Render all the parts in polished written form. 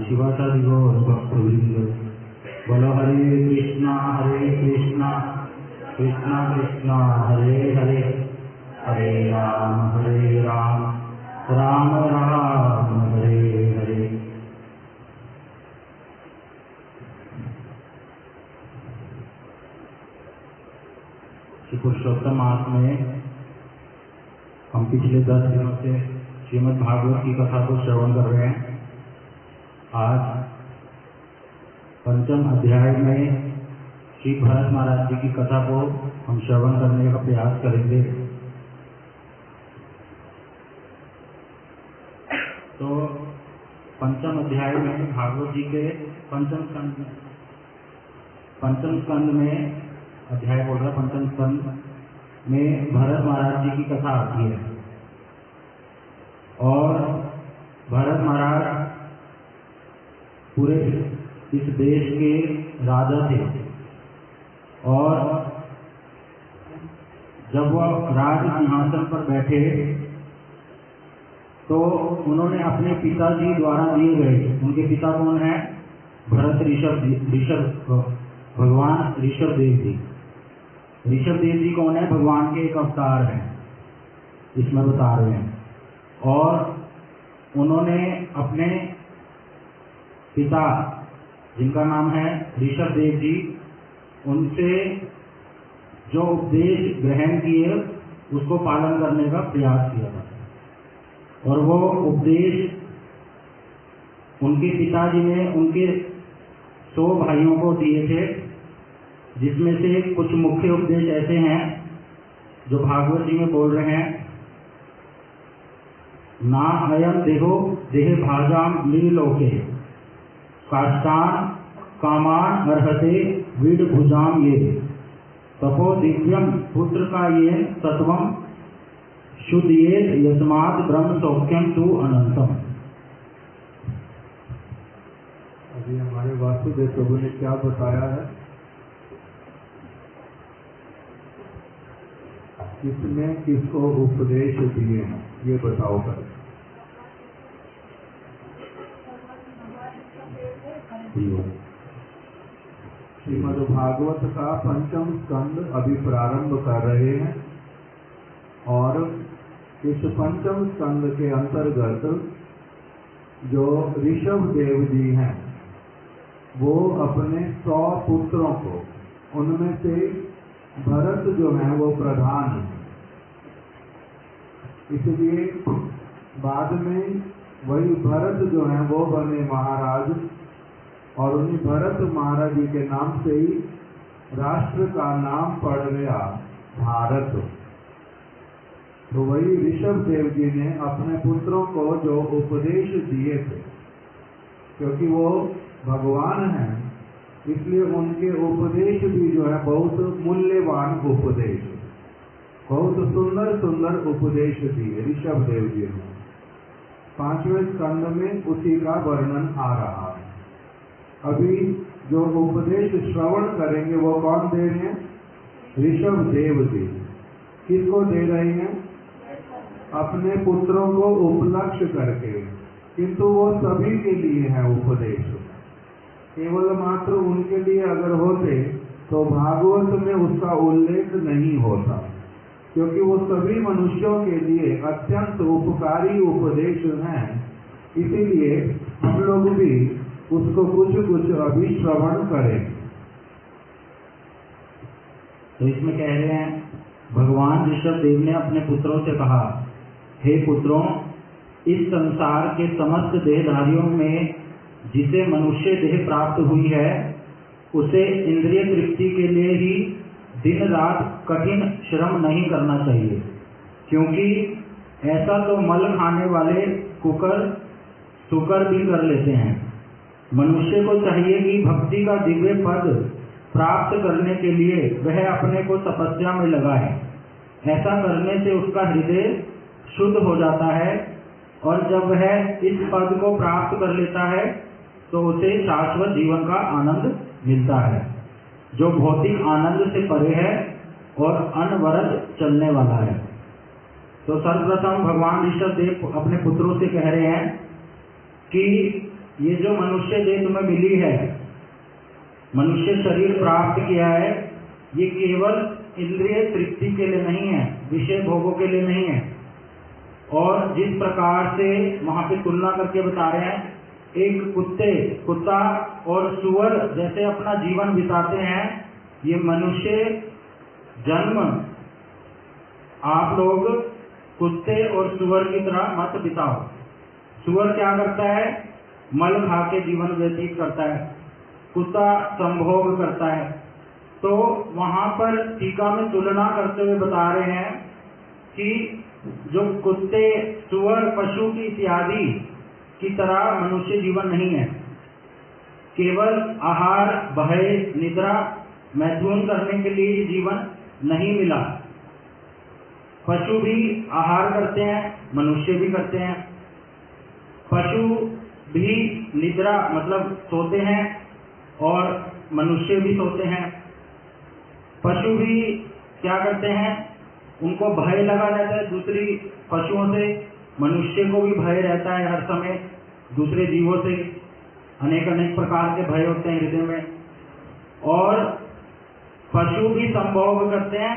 शिवाचार्य गौर भक्तवृंद। बोलो हरे कृष्णा कृष्णा कृष्णा हरे हरे, हरे राम राम राम हरे हरे। श्री पुरुषोत्तम मास में हम पिछले 10 दिनों से श्रीमद् भागवत की कथा को श्रवण कर रहे हैं। आज 5वें अध्याय में श्री भरत महाराज जी की कथा को हम श्रवण करने का प्रयास करेंगे। तो 5वें अध्याय में भागवत जी के पंचम स्कंद में अध्याय बोल रहा, 5वें स्कंद में भरत महाराज जी की कथा आती है। और भरत महाराज पूरे इस देश के राजा थे, और जब वह राज सिंहासन पर बैठे तो उन्होंने अपने पिताजी द्वारा दिए गए, उनके पिता कौन है? भरत भगवान ऋषभ देव जी। ऋषभ देव जी कौन है? भगवान के एक अवतार हैं, इसमें बता रहे हैं। और उन्होंने अपने पिता, जिनका नाम है ऋषभ देव जी, उनसे जो उपदेश ग्रहण किए उसको पालन करने का प्रयास किया था। और वो उपदेश उनके पिताजी ने उनके 100 भाइयों को दिए थे, जिसमें से कुछ मुख्य उपदेश ऐसे हैं जो भागवत जी में बोल रहे हैं। ना अयम देहो देह भाजाम लीलोके काष्टान कामान अर्हते वीड भुजाम ये तपो दिव्यम पुत्र का ये तत्वम शुद्धिये यस्मात् ब्रह्म सौख्यम तु अनंतम। अभी हमारे वासुदेव प्रभु ने क्या बताया है? किसने किसको उपदेश दिए हैं, ये बताओ कर। श्रीमद् भागवत का 5वां स्कंद अभी प्रारंभ कर रहे हैं, और इस 5वें स्कंद के अंतर्गत जो ऋषभ देव जी हैं वो अपने 100 पुत्रों को, उनमें से भरत जो है वो प्रधान है, इसलिए बाद में वही भरत जो है वो बने महाराज, और उन्हीं भरत महाराज जी के नाम से ही राष्ट्र का नाम पड़ गया भारत। तो वही ऋषभ देव जी ने अपने पुत्रों को जो उपदेश दिए थे, क्योंकि वो भगवान हैं, इसलिए उनके उपदेश भी जो है बहुत मूल्यवान उपदेश, बहुत सुंदर सुंदर उपदेश दिए ऋषभ देव जी ने। 5वें स्कंद में उसी का वर्णन आ रहा है। अभी जो उपदेश श्रवण करेंगे वो कौन दे रहे हैं? ऋषभ देव जी। किसको दे रहे हैं? अपने पुत्रों को उपलक्ष्य करके, किंतु वो सभी के लिए है उपदेश। केवल मात्र उनके लिए अगर होते तो भागवत में उसका उल्लेख नहीं होता, क्योंकि वो सभी मनुष्यों के लिए अत्यंत उपकारी उपदेश हैं। इसीलिए हम लोग भी उसको कुछ कुछ अभी श्रवण करें। तो इसमें कह रहे हैं, भगवान ऋषभ देव ने अपने पुत्रों से कहा, हे पुत्रों, इस संसार के समस्त देहधारियों में जिसे मनुष्य देह प्राप्त हुई है, उसे इंद्रिय तृप्ति के लिए ही दिन रात कठिन श्रम नहीं करना चाहिए, क्योंकि ऐसा तो मल खाने वाले कुकर सुकर भी कर लेते हैं। मनुष्य को चाहिए कि भक्ति का दिव्य पद प्राप्त करने के लिए वह अपने को तपस्या में लगाए। ऐसा करने से उसका हृदय शुद्ध हो जाता है, और जब वह इस पद को प्राप्त कर लेता है तो उसे शाश्वत जीवन का आनंद मिलता है, जो भौतिक आनंद से परे है और अनवरत चलने वाला है। तो सर्वप्रथम भगवान ऋषभदेव अपने पुत्रों से कह रहे हैं कि ये जो मनुष्य देह तुम्हें मिली है, मनुष्य शरीर प्राप्त किया है, ये केवल इंद्रिय तृप्ति के लिए नहीं है, विषय भोगों के लिए नहीं है। और जिस प्रकार से वहां पे तुलना करके बता रहे हैं, एक कुत्ता और सुअर जैसे अपना जीवन बिताते हैं, ये मनुष्य जन्म आप लोग कुत्ते और सुअर की तरह मत बिताओ। सुअर क्या करता है? मल खा के जीवन व्यतीत करता है, कुत्ता संभोग करता है। तो वहां पर टीका में तुलना करते हुए बता रहे हैं कि जो कुत्ते, सुअर, पशु की इत्यादि की तरह मनुष्य जीवन नहीं है। केवल आहार, भय, निद्रा, मैथुन करने के लिए जीवन नहीं मिला। पशु भी आहार करते हैं, मनुष्य भी करते हैं। पशु भी निद्रा मतलब सोते हैं और मनुष्य भी सोते हैं। पशु भी क्या करते हैं? उनको भय लगा रहता है दूसरी पशुओं से, मनुष्य को भी भय रहता है हर समय दूसरे जीवों से। अनेक अनेक प्रकार के भय होते हैं हृदय में। और पशु भी संभोग करते हैं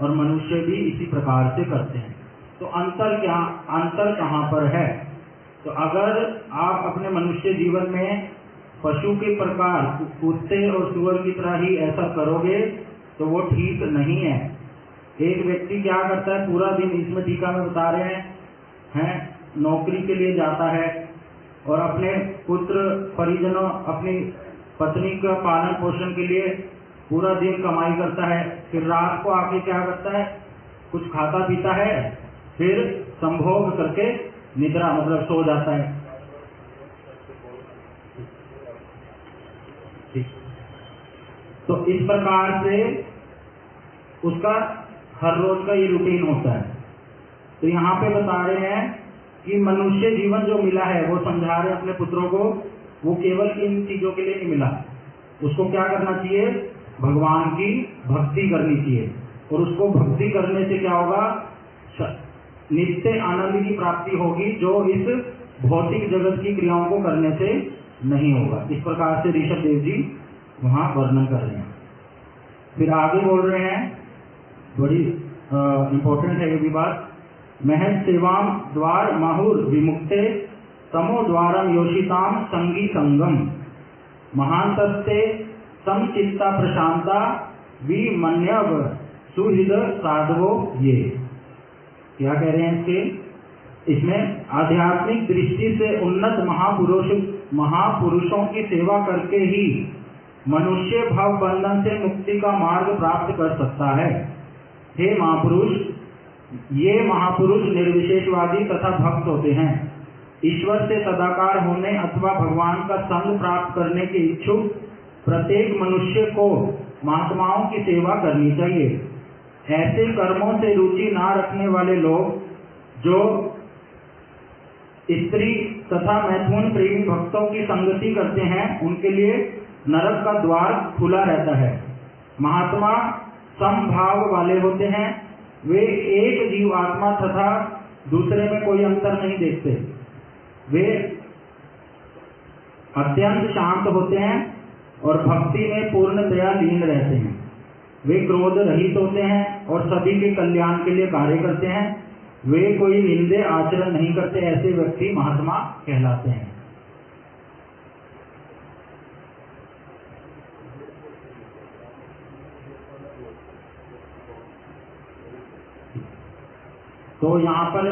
और मनुष्य भी इसी प्रकार से करते हैं। तो अंतर कहाँ पर है? तो अगर आप अपने मनुष्य जीवन में पशु के प्रकार कुत्ते और सुअर की तरह ही ऐसा करोगे तो वो ठीक नहीं है। एक व्यक्ति क्या करता है? पूरा दिन, इसमें टीका में बता रहे हैं, नौकरी के लिए जाता है और अपने पुत्र परिजनों, अपनी पत्नी का पालन पोषण के लिए पूरा दिन कमाई करता है। फिर रात को आके क्या करता है? कुछ खाता पीता है, फिर संभोग करके निद्रा मतलब सो जाता है। तो इस प्रकार से उसका हर रोज का ये रूटीन होता है। तो यहाँ पे बता रहे हैं कि मनुष्य जीवन जो मिला है, वो समझा रहे अपने पुत्रों को, वो केवल इन चीजों के लिए नहीं मिला। उसको क्या करना चाहिए? भगवान की भक्ति करनी चाहिए। और उसको भक्ति करने से क्या होगा? नित्य आनंद की प्राप्ति होगी, जो इस भौतिक जगत की क्रियाओं को करने से नहीं होगा। इस प्रकार से ऋषभदेव जी वहां वर्णन कर रहे हैं। फिर आगे बोल रहे हैं, बड़ी इंपॉर्टेंट है ये भी बात। महज सेवाम द्वार माहुर विमुक्ते तमो द्वारम योषिताम संगी संगम महांतस्ते समचित्ता प्रशांता विमन्यव सुहृद साधवो ये। क्या कह रहे हैं इसमें? आध्यात्मिक दृष्टि से उन्नत महापुरुषों की सेवा करके ही मनुष्य भव बंधन से मुक्ति का मार्ग प्राप्त कर सकता है। हे महापुरुष, ये महापुरुष निर्विशेषवादी तथा भक्त होते हैं। ईश्वर से सदाकार होने अथवा भगवान का संग प्राप्त करने के इच्छुक प्रत्येक मनुष्य को महात्माओं की सेवा करनी चाहिए। ऐसे कर्मों से रुचि ना रखने वाले लोग, जो स्त्री तथा मैथुन प्रेमी भक्तों की संगति करते हैं, उनके लिए नरक का द्वार खुला रहता है। महात्मा समभाव वाले होते हैं। वे एक जीव आत्मा तथा दूसरे में कोई अंतर नहीं देखते। वे अत्यंत शांत होते हैं और भक्ति में पूर्णतया लीन रहते हैं। वे क्रोध रहित होते हैं और सभी के कल्याण के लिए कार्य करते हैं। वे कोई निंदे आचरण नहीं करते। ऐसे व्यक्ति महात्मा कहलाते हैं। तो यहाँ पर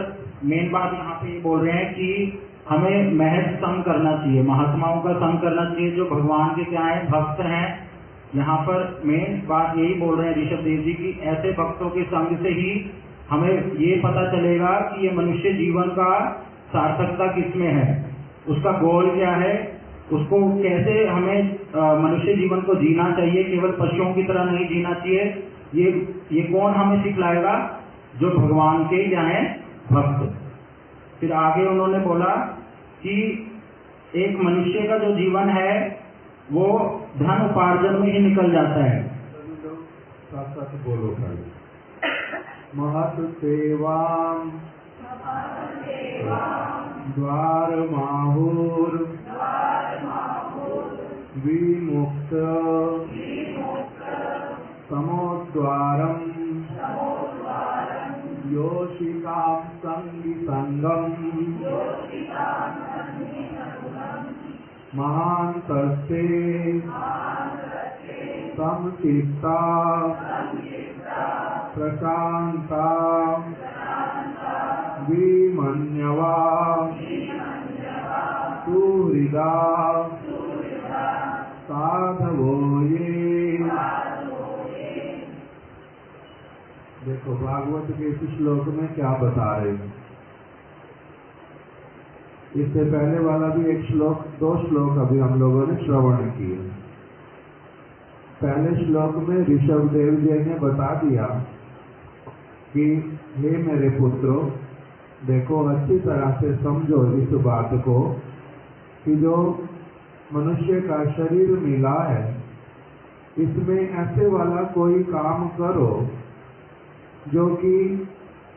मेन बात यहाँ पे ये बोल रहे हैं कि हमें महज संग करना चाहिए, महात्माओं का संग करना चाहिए, जो भगवान के क्या है, भक्त हैं। यहाँ पर मेन बात यही बोल रहे हैं ऋषभदेव जी की ऐसे भक्तों के संग से ही हमें ये पता चलेगा कि ये मनुष्य जीवन का सार्थकता किसमें है, उसका गोल क्या है, उसको कैसे हमें मनुष्य जीवन को जीना चाहिए। केवल पशुओं की तरह नहीं जीना चाहिए। ये कौन हमें सिखलाएगा? जो भगवान के क्या है, भक्त। फिर आगे उन्होंने बोला कि एक मनुष्य का जो जीवन है वो धन उपार्जन में ही निकल जाता है। साथ साथ बोलो भाई। महत सेवाम द्वार माहुर विमुक्त समोद्वारम योषितां संगी संगम महांतस्ते समचित्ता प्रशांता विमन्यवा सुहृदा साधवो ये। देखो भागवत के इस श्लोक में क्या बता रहे हैं। इससे पहले वाला भी एक श्लोक, 2 श्लोक अभी हम लोगों ने श्रवण किए। पहले श्लोक में ऋषभ देव जी ने बता दिया कि हे मेरे पुत्रों, देखो अच्छी तरह से समझो इस बात को कि जो मनुष्य का शरीर मिला है, इसमें ऐसे वाला कोई काम करो जो कि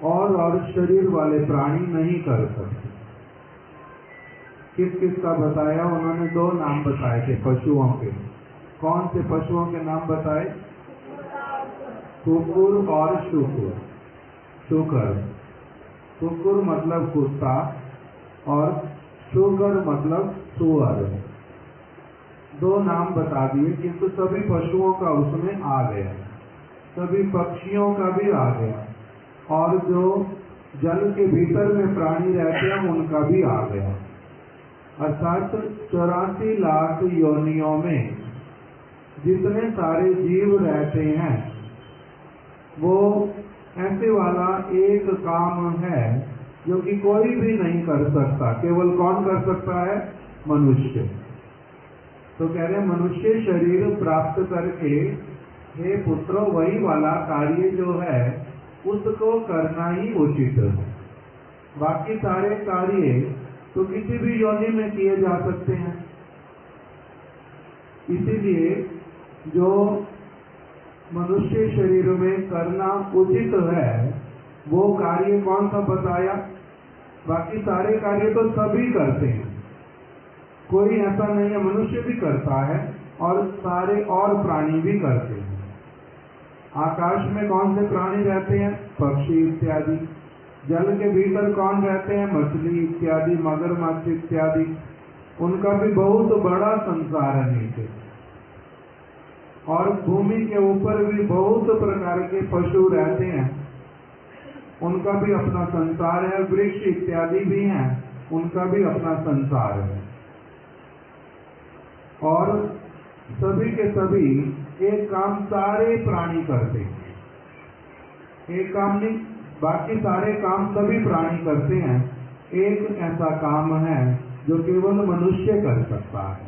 और शरीर वाले प्राणी नहीं कर सकते। किस किस का बताया? उन्होंने 2 नाम बताए थे पशुओं के। कौन से पशुओं के नाम बताए? कुकुर और शुकुर। शुकर, कुकुर मतलब कुत्ता और शुकर मतलब सुअर। 2 नाम बता दिए, किंतु सभी पशुओं का उसमें आ गया, सभी पक्षियों का भी आ गया, और जो जल के भीतर में प्राणी रहते हैं उनका भी आ गया। अर्थात 84 लाख योनियों में जितने सारे जीव रहते हैं वो ऐसे वाला एक काम है जो कि कोई भी नहीं कर सकता। केवल कौन कर सकता है? मनुष्य। तो कह रहे हैं मनुष्य शरीर प्राप्त करके हे पुत्रों, वही वाला कार्य जो है उसको करना ही उचित है। बाकी सारे कार्य तो किसी भी योनि में किए जा सकते हैं। इसीलिए जो मनुष्य शरीर में करना उचित है वो कार्य कौन सा बताया? बाकी सारे कार्य तो सभी करते हैं, कोई ऐसा नहीं है। मनुष्य भी करता है और सारे और प्राणी भी करते हैं। आकाश में कौन से प्राणी रहते हैं? पक्षी इत्यादि। जल के भीतर कौन रहते हैं? मछली इत्यादि, मगरमच्छ इत्यादि। उनका भी बहुत बड़ा संसार है नीचे। और भूमि के ऊपर भी बहुत प्रकार के पशु रहते हैं, उनका भी अपना संसार है। वृक्ष इत्यादि भी हैं, उनका भी अपना संसार है। और सभी के सभी एक काम सारे प्राणी करते हैं। एक काम नहीं, बाकी सारे काम सभी प्राणी करते हैं। एक ऐसा काम है जो केवल मनुष्य कर सकता है।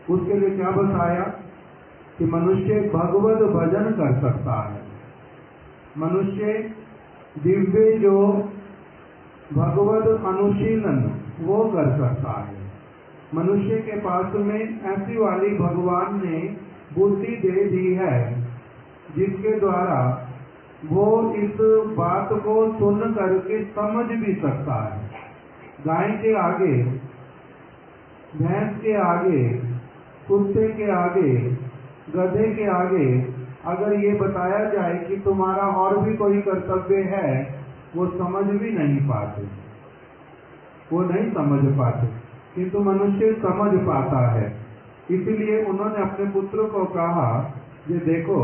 उसके लिए क्या बताया कि मनुष्य भगवत भजन कर सकता है। मनुष्य दिव्य जो भगवत अनुशीलन वो कर सकता है। मनुष्य के पास में ऐसी वाली भगवान ने बुद्धि दे दी है जिसके द्वारा वो इस बात को सुन करके समझ भी सकता है। गाय के आगे, भैंस के आगे, कुत्ते के आगे, गधे के आगे अगर ये बताया जाए कि तुम्हारा और भी कोई कर्तव्य है, वो समझ भी नहीं पाते, वो नहीं समझ पाते। किंतु मनुष्य समझ पाता है। इसीलिए उन्होंने अपने पुत्र को कहा ये देखो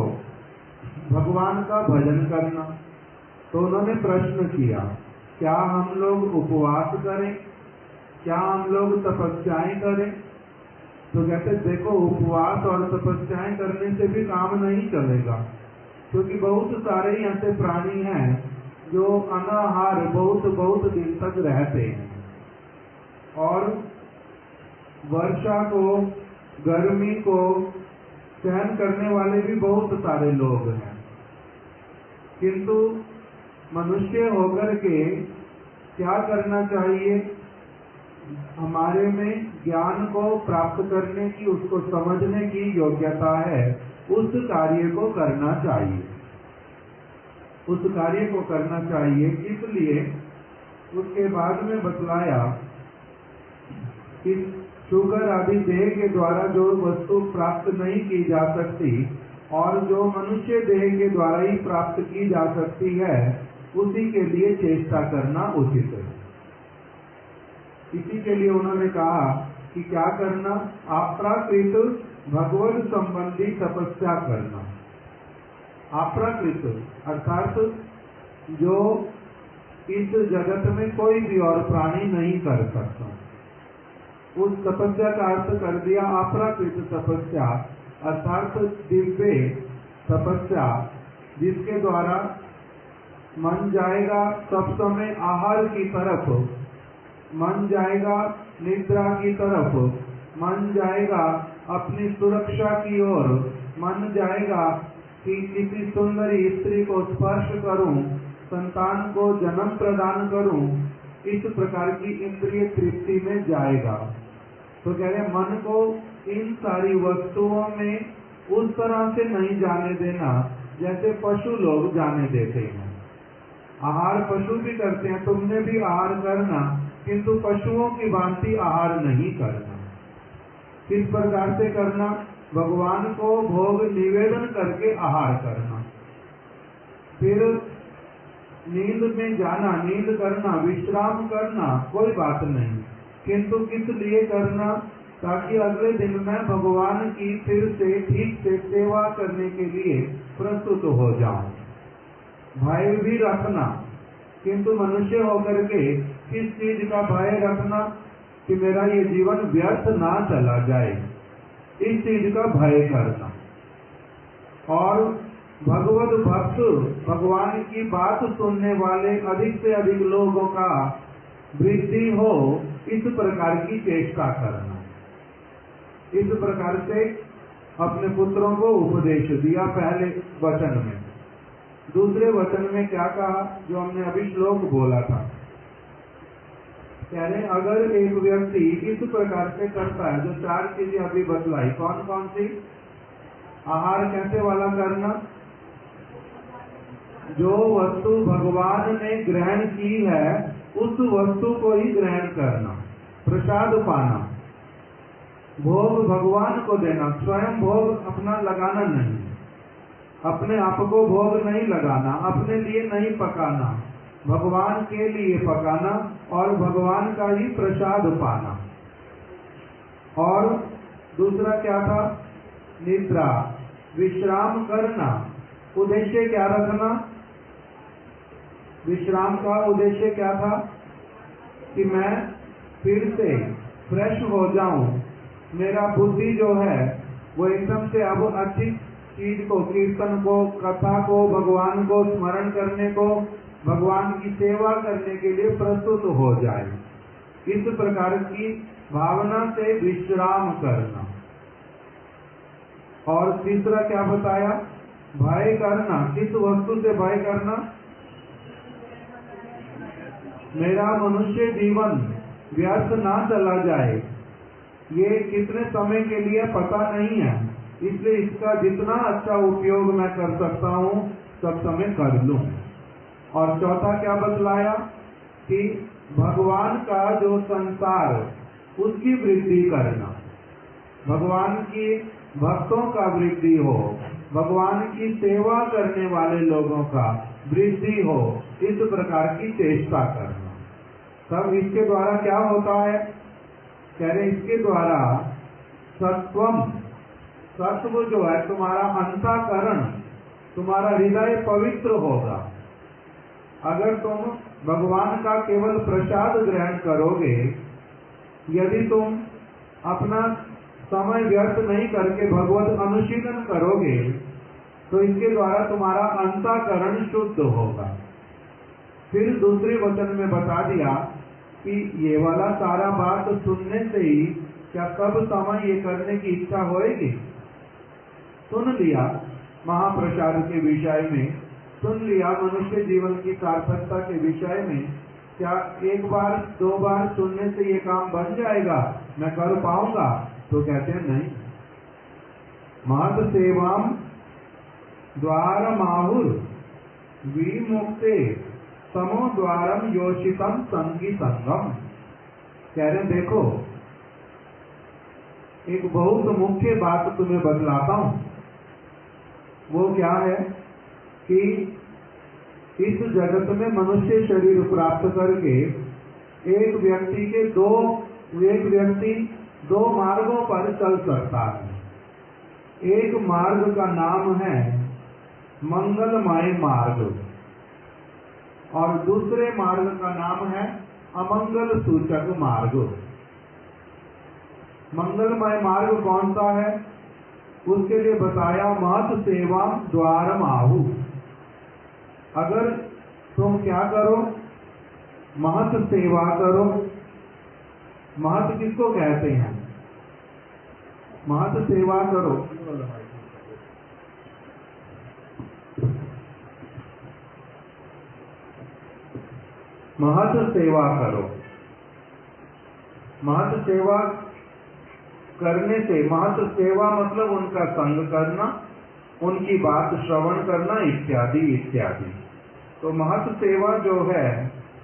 भगवान का भजन करना। तो उन्होंने प्रश्न किया, क्या हम लोग उपवास करें, क्या हम लोग तपस्याएं करें? तो कहते देखो उपवास और तपस्याएं करने से भी काम नहीं चलेगा, क्योंकि बहुत सारे ऐसे प्राणी हैं जो अनाहार बहुत दिन तक रहते हैं, और वर्षा को, गर्मी को सहन करने वाले भी बहुत सारे लोग हैं। किंतु मनुष्य होकर के क्या करना चाहिए? हमारे में ज्ञान को प्राप्त करने की, उसको समझने की योग्यता है, उस कार्य को करना चाहिए। उस कार्य को करना चाहिए, इसलिए उसके बाद में बतलाया कि शुगर आदि देह के द्वारा जो वस्तु प्राप्त नहीं की जा सकती और जो मनुष्य देह के द्वारा ही प्राप्त की जा सकती है, उसी के लिए चेष्टा करना उचित है। इसी के लिए उन्होंने कहा कि क्या करना, अप्राकृत भगवत संबंधी तपस्या करना। अप्राकृत अर्थात जो इस जगत में कोई भी और प्राणी नहीं कर सकता, उस तपस्या का अर्थ कर दिया अप्राकृत तपस्या, अर्थात दिव्य तपस्या, जिसके द्वारा मन जाएगा सब समय आहार की तरफ, मन जाएगा निद्रा की तरफ, मन जाएगा अपनी सुरक्षा की ओर, मन जाएगा कि किसी सुंदरी स्त्री को स्पर्श करूं, संतान को जन्म प्रदान करूं, इस प्रकार की इंद्रिय तृप्ति में जाएगा। तो कह रहे मन को इन सारी वस्तुओं में उस तरह से नहीं जाने देना जैसे पशु लोग जाने देते हैं। आहार पशु भी करते हैं, तुमने भी आहार करना, किंतु पशुओं की भांति आहार नहीं करना। किस प्रकार से करना, भगवान को भोग निवेदन करके आहार करना। फिर नींद में जाना, नींद करना, विश्राम करना, कोई बात नहीं, किंतु किस लिए करना, ताकि अगले दिन में भगवान की फिर से ठीक से सेवा करने के लिए प्रस्तुत हो जाऊं। भय भी रखना, किंतु मनुष्य होकर के किस चीज का भय रखना कि मेरा ये जीवन व्यर्थ ना चला जाए, इस चीज का भय करना। और भगवत भक्त, भगवान की बात सुनने वाले अधिक से अधिक लोगों का वृद्धि हो, इस प्रकार की चेष्टा करना। इस प्रकार से अपने पुत्रों को उपदेश दिया पहले वचन में। दूसरे वचन में क्या कहा, जो हमने अभी श्लोक बोला था, कह रहे अगर एक व्यक्ति इस प्रकार से करता है, जो चार चीजें अभी बतलाई, कौन कौन सी, आहार कैसे वाला करना, जो वस्तु भगवान ने ग्रहण की है उस वस्तु को ही ग्रहण करना, प्रसाद पाना, भोग भगवान को देना, स्वयं भोग अपना लगाना नहीं, अपने आप को भोग नहीं लगाना, अपने लिए नहीं पकाना, भगवान के लिए पकाना और भगवान का ही प्रसाद पाना। और दूसरा क्या था, निद्रा, विश्राम करना। उद्देश्य क्या रखना, विश्राम का उद्देश्य क्या था कि मैं फिर से फ्रेश हो जाऊं, मेरा बुद्धि जो है वो एकदम से अब अच्छी चीज को, कीर्तन को, कथा को, भगवान को स्मरण करने को, भगवान की सेवा करने के लिए प्रस्तुत हो जाए। इस प्रकार की भावना से विश्राम करना। और तीसरा क्या बताया, भय करना। किस वस्तु से भय करना, मेरा मनुष्य जीवन व्यर्थ ना चला जाए, ये कितने समय के लिए पता नहीं है, इसलिए इसका जितना अच्छा उपयोग मैं कर सकता हूँ सब समय कर लूं। और चौथा क्या बतलाया कि भगवान का जो संसार, उसकी वृद्धि करना, भगवान की भक्तों का वृद्धि हो, भगवान की सेवा करने वाले लोगों का वृद्धि हो, इस प्रकार की चेष्टा करना। तब इसके द्वारा क्या होता है, कह रहे इसके द्वारा सत्वम, सत्व जो है तुम्हारा अंतःकरण, तुम्हारा हृदय पवित्र होगा। अगर तुम भगवान का केवल प्रसाद ग्रहण करोगे, यदि तुम अपना समय व्यर्थ नहीं करके भगवत अनुशीलन करोगे, तो इसके द्वारा तुम्हारा अंतःकरण शुद्ध होगा। फिर दूसरे वचन में बता दिया कि ये वाला सारा बात सुनने से ही क्या सब समय ये करने की इच्छा होएगी। सुन लिया महाप्रसाद के विषय में, सुन लिया मनुष्य जीवन की सार्थकता के विषय में, क्या एक बार दो बार सुनने से ये काम बन जाएगा मैं कर पाऊंगा? तो कहते हैं नहीं। महत सेवाम द्वारमाहुर विमुक्ते समो द्वारम योषितम संगी संगम। कह रहे हैं देखो, एक बहुत मुख्य बात तुम्हें बतलाता हूं। वो क्या है कि इस जगत में मनुष्य शरीर प्राप्त करके एक व्यक्ति दो मार्गों पर चल सकता है। एक मार्ग का नाम है मंगलमय मार्ग और दूसरे मार्ग का नाम है अमंगल सूचक मार्ग। मंगलमय मार्ग कौन सा है? उसके लिए बताया महत सेवा द्वारम आहु। अगर तुम क्या करो? महत सेवा करो। महत किसको कहते हैं? महत सेवा करो। महत सेवा करो। महत सेवा करने से, महत सेवा मतलब उनका संग करना, उनकी बात श्रवण करना इत्यादि इत्यादि। तो महत सेवा जो है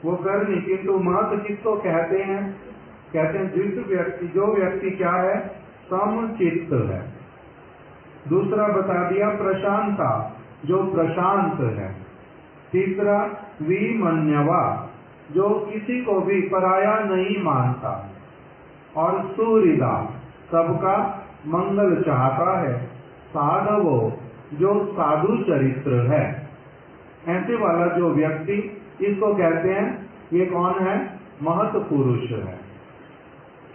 वो करनी। किंतु महत किसको कहते हैं? कहते हैं जो व्यक्ति क्या है? समचित्त है। दूसरा बता दिया प्रशांता, जो प्रशांत है। तीसरा विमन्यवा, जो किसी को भी पराया नहीं मानता। और सुहृदा, सबका मंगल चाहता है। साधवो, जो साधु चरित्र है। ऐसे वाला जो व्यक्ति, इसको कहते हैं, ये कौन है? महत पुरुष है।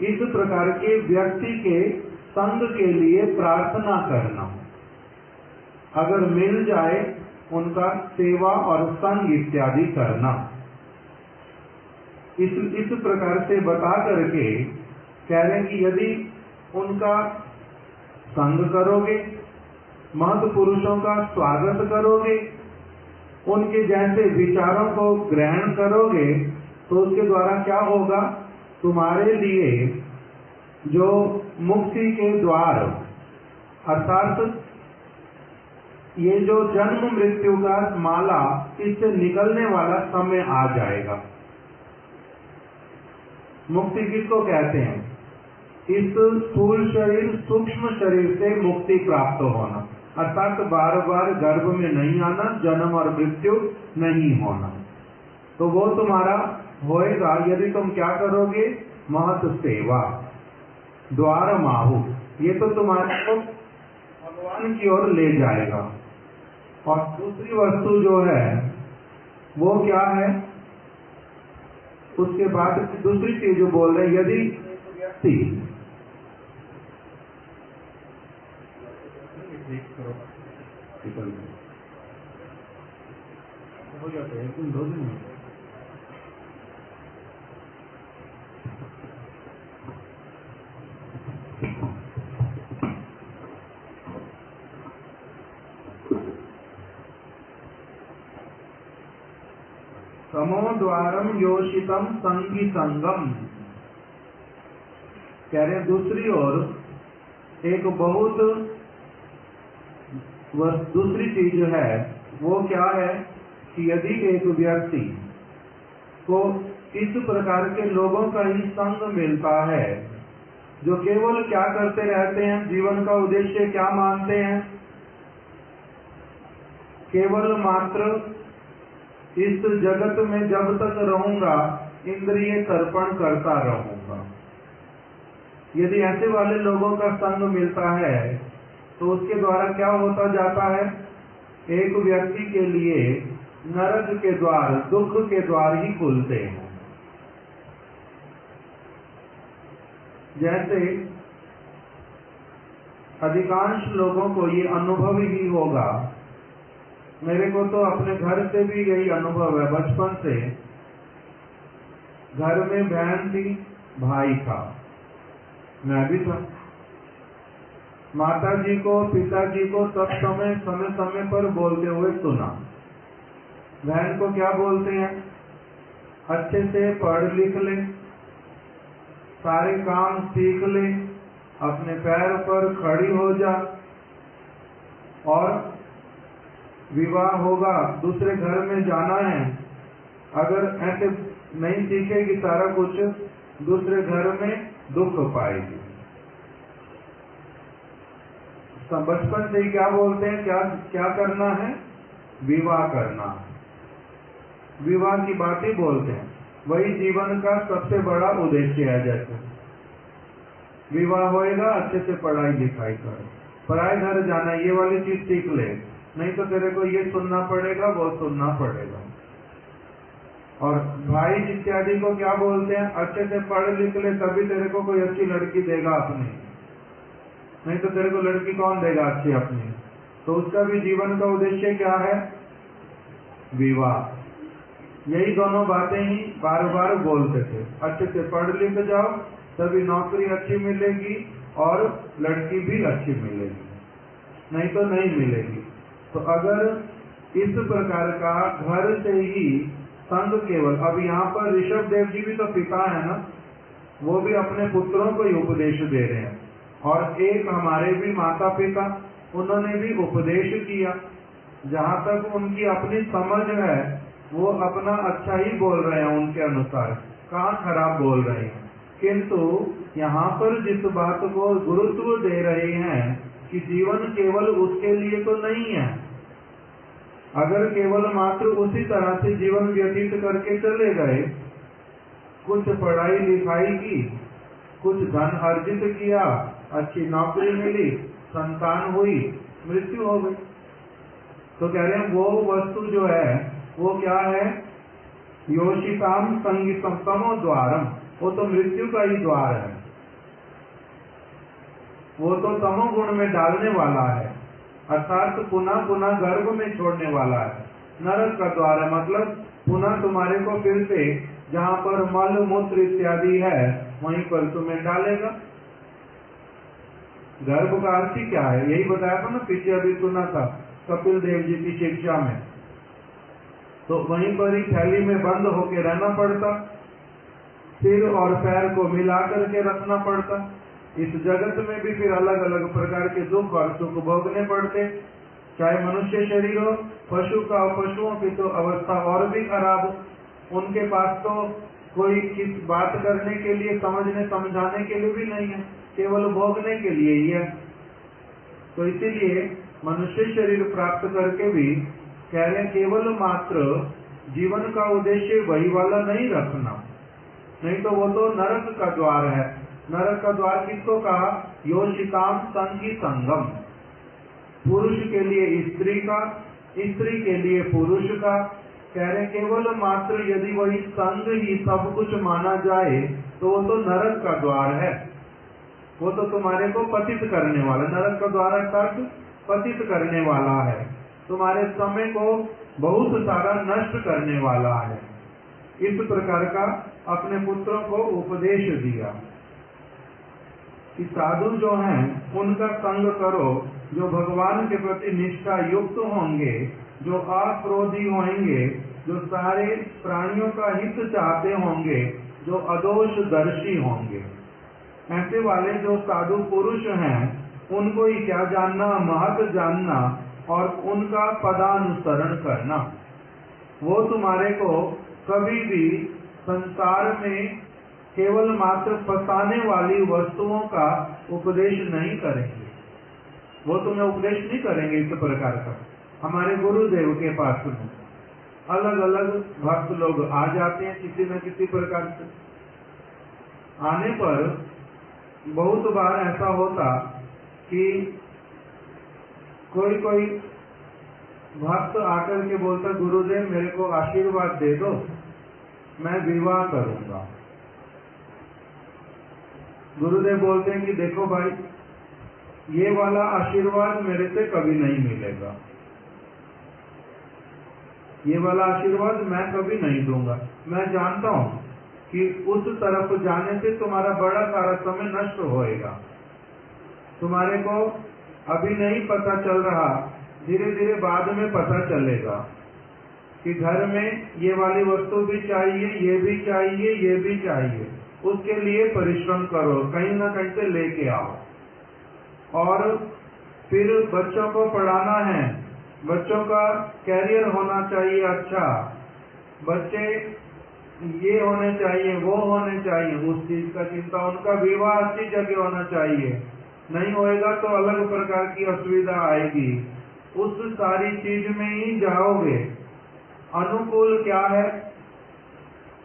इस प्रकार के व्यक्ति के संग के लिए प्रार्थना करना, अगर मिल जाए उनका सेवा और संग इत्यादि करना। इस प्रकार से बता करके कह रहे हैं कि यदि उनका संग करोगे, महत पुरुषों का स्वागत करोगे, उनके जैसे विचारों को ग्रहण करोगे, तो उसके द्वारा क्या होगा? तुम्हारे लिए जो मुक्ति के द्वार, अर्थात ये जो जन्म मृत्यु का माला, इससे निकलने वाला समय आ जाएगा। मुक्ति किसको कहते हैं? इस स्थूल शरीर, सूक्ष्म शरीर से मुक्ति प्राप्त होना, अर्थात बार बार गर्भ में नहीं आना, जन्म और मृत्यु नहीं होना। तो वो तुम्हारा होएगा यदि तुम क्या करोगे? महत सेवा द्वार माहु। ये तो तुम्हारे को भगवान की ओर ले जाएगा। और दूसरी वस्तु जो है वो क्या है? उसके बाद दूसरी चीज जो बोल रहे, यदि व्यक्ति हो जाते हैं 1-2 दिन में। समो द्वारम योषितम संगी संगम। कह रहे दूसरी ओर एक बहुत दूसरी चीज है, वो क्या है कि यदि एक व्यक्ति को इस प्रकार के लोगों का ही संग मिलता है जो केवल क्या करते रहते हैं, जीवन का उद्देश्य क्या मानते हैं? केवल मात्र इस जगत में जब तक रहूंगा इंद्रिय तर्पण करता रहूंगा। यदि ऐसे वाले लोगों का संग मिलता है तो उसके द्वारा क्या होता जाता है? एक व्यक्ति के लिए नरक के द्वार, दुख के द्वार ही खुलते हैं। जैसे अधिकांश लोगों को ये अनुभव ही होगा, मेरे को तो अपने घर से भी यही अनुभव है। बचपन से घर में बहन थी, भाई था, मैं भी था। माता जी को, पिताजी को सब समय समय पर बोलते हुए सुना। बहन को क्या बोलते हैं? अच्छे से पढ़ लिख ले, सारे काम सीख ले, अपने पैर पर खड़ी हो जा, और विवाह होगा, दूसरे घर में जाना है, अगर ऐसे नहीं सीखेगी सारा कुछ, दूसरे घर में दुख पाएगी। बचपन से ही क्या बोलते हैं, क्या करना है, विवाह करना, विवाह की बात ही बोलते हैं। वही जीवन का सबसे बड़ा उद्देश्य है। जैसे विवाह होएगा, अच्छे से पढ़ाई लिखाई कर, पराए घर जाना, ये वाली चीज सीख ले, नहीं तो तेरे को ये सुनना पड़ेगा, वो सुनना पड़ेगा। और भाई इत्यादि को क्या बोलते हैं, अच्छे से पढ़ लिख ले, तभी तेरे को कोई अच्छी लड़की देगा अपनी, नहीं तो तेरे को लड़की कौन देगा अच्छी अपनी। तो उसका भी जीवन का उद्देश्य क्या है, विवाह। यही दोनों बातें ही बार बार बोलते थे, अच्छे से पढ़ लिख जाओ, तभी नौकरी अच्छी मिलेगी और लड़की भी अच्छी मिलेगी, नहीं तो नहीं मिलेगी। तो अगर इस प्रकार का घर से ही संग केवल, अब यहाँ पर ऋषभ देव जी भी तो पिता है ना, वो भी अपने पुत्रों को ही उपदेश दे रहे हैं, और एक हमारे भी माता पिता, उन्होंने भी उपदेश किया, जहाँ तक उनकी अपनी समझ है वो अपना अच्छा ही बोल रहे हैं, उनके अनुसार कहाँ खराब बोल रहे हैं। किंतु यहाँ पर जिस बात को गुरुत्व दे रहे हैं कि जीवन केवल उसके लिए तो नहीं है, अगर केवल मात्र उसी तरह से जीवन व्यतीत करके चले गए, कुछ पढ़ाई लिखाई की, कुछ धन अर्जित किया, अच्छी नौकरी मिली, संतान हुई, मृत्यु हो गई, तो कह रहे हैं वो वस्तु जो है वो क्या है, योषिताम संगीतम तमो द्वारम, वो तो मृत्यु का ही द्वार है, वो तो तमो गुण में डालने वाला है, अर्थात पुनः पुनः गर्भ में छोड़ने वाला है। नरक का द्वार है, मतलब पुनः तुम्हारे को फिर से जहाँ पर मल मूत्र इत्यादि है वहीं पर तुम्हें डालेगा। गर्भ का अर्थ ही क्या है, यही बताया था ना, पीछे अभी सुना था कपिल देव जी की शिक्षा में, तो वहीं पर ही थैली में बंद होके रहना पड़ता, सिर और पैर को मिला करके रखना पड़ता। इस जगत में भी फिर अलग अलग प्रकार के दुख और सुख भोगने पड़ते, चाहे मनुष्य शरीर हो, पशु का, पशुओं की तो अवस्था और भी खराब, उनके पास तो कोई किस बात करने के लिए, समझने समझाने के लिए भी नहीं है, केवल भोगने के लिए ही है। तो इसीलिए मनुष्य शरीर प्राप्त करके भी कह रहे हैं केवल मात्र जीवन का उद्देश्य वही वाला नहीं रखना, नहीं तो वो तो नरक का द्वार है। नरक का द्वार किसको कहा, योषिताम संगी संगम, पुरुष के लिए स्त्री का, स्त्री के लिए पुरुष का। कह रहे केवल मात्र यदि वही संग ही सब कुछ माना जाए तो वो तो नरक का द्वार है, वो तो तुम्हारे को पतित करने वाला, नरक का द्वार अर्थात पतित करने वाला है, तुम्हारे समय को बहुत सारा नष्ट करने वाला है। इस प्रकार का अपने पुत्रों को उपदेश दिया कि साधु जो हैं उनका संग करो, जो भगवान के प्रति निष्ठा युक्त होंगे, जो अक्रोधी होंगे, जो सारे प्राणियों का हित चाहते होंगे, जो अदोष दर्शी होंगे, ऐसे वाले जो साधु पुरुष हैं उनको ही क्या जानना, महत्व जानना और उनका पदानुसरण करना। वो तुम्हारे को कभी भी संसार में केवल मात्र फंसाने वाली वस्तुओं का उपदेश नहीं करेंगे, वो तुम्हें उपदेश नहीं करेंगे इस प्रकार का। हमारे गुरुदेव के पास में अलग अलग भक्त लोग आ जाते हैं, किसी न किसी प्रकार से आने पर बहुत बार ऐसा होता कि कोई कोई भक्त आकर के बोलता, गुरुदेव मेरे को आशीर्वाद दे दो, मैं विवाह करूंगा। गुरुदेव बोलते हैं कि देखो भाई, ये वाला आशीर्वाद मेरे से कभी नहीं मिलेगा, ये वाला आशीर्वाद मैं कभी नहीं दूंगा। मैं जानता हूं कि उस तरफ जाने से तुम्हारा बड़ा सारा समय नष्ट होएगा, तुम्हारे को अभी नहीं पता चल रहा, धीरे धीरे बाद में पता चलेगा कि घर में ये वाली वस्तु भी चाहिए, ये भी चाहिए, ये भी चाहिए, उसके लिए परिश्रम करो, कहीं ना कहीं से लेके आओ। और फिर बच्चों को पढ़ाना है, बच्चों का कैरियर होना चाहिए अच्छा, बच्चे ये होने चाहिए, वो होने चाहिए, उस चीज का चिंता, उनका विवाह अच्छी जगह होना चाहिए, नहीं होएगा तो अलग प्रकार की असुविधा आएगी, उस सारी चीज में ही जाओगे। अनुकूल क्या है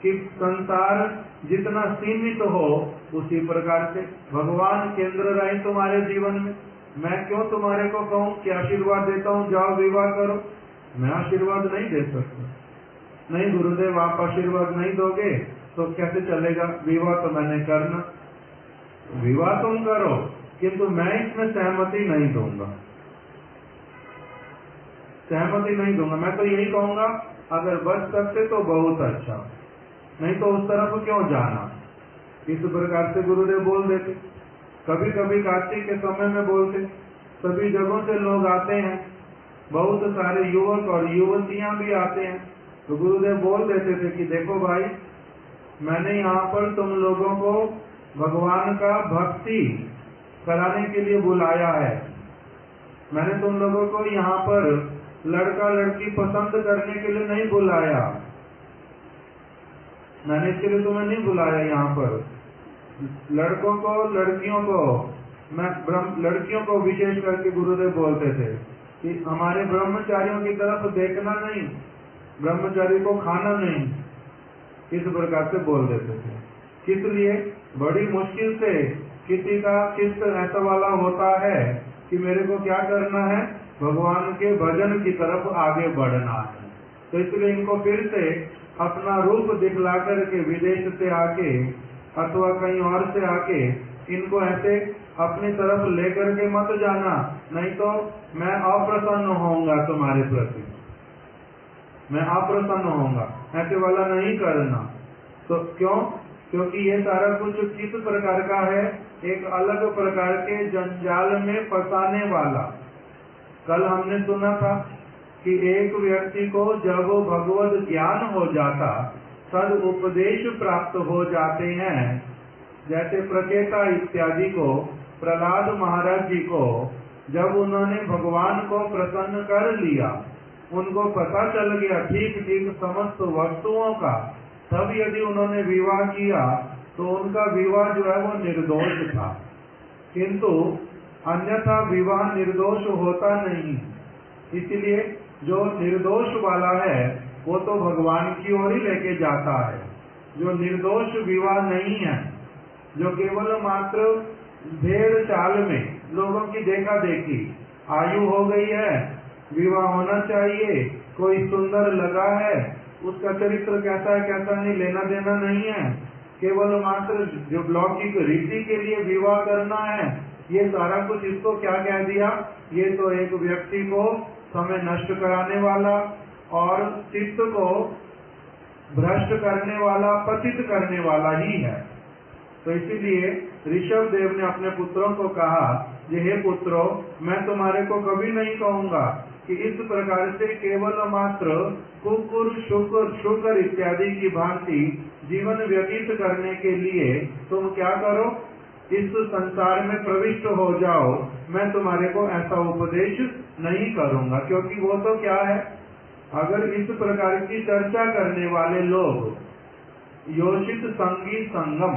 कि संसार जितना सीमित हो उसी प्रकार से भगवान केंद्र रहे तुम्हारे जीवन में। मैं क्यों तुम्हारे को कहूँ कि आशीर्वाद देता हूँ जाओ विवाह करो, मैं आशीर्वाद नहीं दे सकता। नहीं गुरुदेव आप आशीर्वाद नहीं दोगे तो कैसे चलेगा, विवाह तो मैंने करना, विवाह तुम करो किंतु मैं इसमें सहमति नहीं दूंगा, सहमति नहीं दूंगा। मैं तो यही कहूंगा अगर बच सकते तो बहुत अच्छा, नहीं तो उस तरफ क्यों जाना। इस प्रकार से गुरुदेव बोल देते। कभी कभी कार्तिक के समय में बोलते, सभी जगहों से लोग आते हैं, बहुत सारे युवक और युवतियां भी आते हैं, तो गुरुदेव बोल देते थे कि देखो भाई मैंने यहाँ पर तुम लोगों को भगवान का भक्ति कराने के लिए बुलाया है, मैंने तुम लोगों को यहाँ पर लड़का लड़की पसंद करने के लिए नहीं बुलाया, मैंने इसके लिए तुम्हें नहीं बुलाया। यहाँ पर लड़कों को लड़कियों को, मैं लड़कियों को विशेष करके गुरुदेव बोलते थे कि हमारे ब्रह्मचारियों की तरफ देखना नहीं, ब्रह्मचारी को खाना नहीं, इस प्रकार से बोल देते थे। इसलिए बड़ी मुश्किल से किसी का किस्त ऐसा वाला होता है कि मेरे को क्या करना है, भगवान के भजन की तरफ आगे बढ़ना है। तो इसलिए इनको फिर से अपना रूप दिखला करके विदेश से आके अथवा कहीं और से आके इनको ऐसे अपनी तरफ लेकर के मत जाना, नहीं तो मैं अप्रसन्न होऊंगा तुम्हारे प्रति, मैं अप्रसन्न होऊंगा, ऐसे वाला नहीं करना। तो क्यों? क्योंकि ये सारा कुछ किस प्रकार का है, एक अलग प्रकार के जंजाल में फंसाने वाला। कल हमने सुना था कि एक व्यक्ति को जब भगवत ज्ञान हो जाता, सद उपदेश प्राप्त हो जाते हैं, जैसे प्रचेता इत्यादि को, प्रहलाद महाराज जी को जब उन्होंने भगवान को प्रसन्न कर लिया, उनको पता चल गया ठीक ठीक समस्त वस्तुओं का, तब यदि उन्होंने विवाह किया तो उनका विवाह जो है वो निर्दोष था। किंतु अन्यथा विवाह निर्दोष होता नहीं, इसलिए जो निर्दोष वाला है वो तो भगवान की ओर ही लेके जाता है। जो निर्दोष विवाह नहीं है, जो केवल मात्र भेड़ चाल में लोगों की देखा देखी, आयु हो गई है, विवाह होना चाहिए, कोई सुंदर लगा है, उसका चरित्र कैसा है कैसा नहीं लेना देना नहीं है, केवल मात्र जो लौकिक रीति के लिए विवाह करना है, ये सारा कुछ इसको क्या कह दिया, ये तो एक व्यक्ति को समय नष्ट कराने वाला और चित्त को भ्रष्ट करने वाला, पतित करने वाला ही है। तो इसीलिए ऋषभ देव ने अपने पुत्रों को कहा, हे पुत्रों, मैं तुम्हारे को कभी नहीं कहूंगा कि इस प्रकार से केवल मात्र कुकुर शुकर इत्यादि की भांति जीवन व्यतीत करने के लिए तुम क्या करो, इस संसार में प्रविष्ट हो जाओ। मैं तुम्हारे को ऐसा उपदेश नहीं करूंगा, क्योंकि वो तो क्या है, अगर इस प्रकार की चर्चा करने वाले लोग योषित संगी संगम,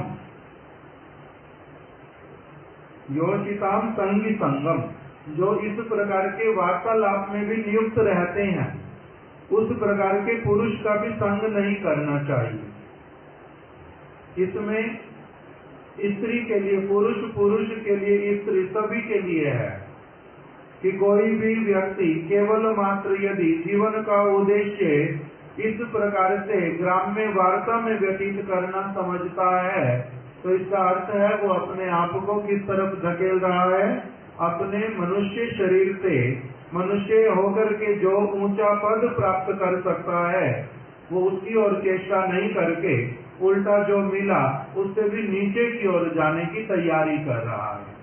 योषिताम संगी संगम, जो इस प्रकार के वार्तालाप में भी नियुक्त रहते हैं, उस प्रकार के पुरुष का भी संग नहीं करना चाहिए। इसमें स्त्री के लिए पुरुष, पुरुष के लिए स्त्री, सभी के लिए है कि कोई भी व्यक्ति केवल मात्र यदि जीवन का उद्देश्य इस प्रकार से ग्राम्य वार्ता में व्यतीत करना समझता है, तो इसका अर्थ है वो अपने आप को किस तरफ धकेल रहा है, अपने मनुष्य शरीर से मनुष्य होकर के जो ऊंचा पद प्राप्त कर सकता है, वो उसकी ओर चेष्टा नहीं करके उल्टा जो मिला उससे भी नीचे की ओर जाने की तैयारी कर रहा है।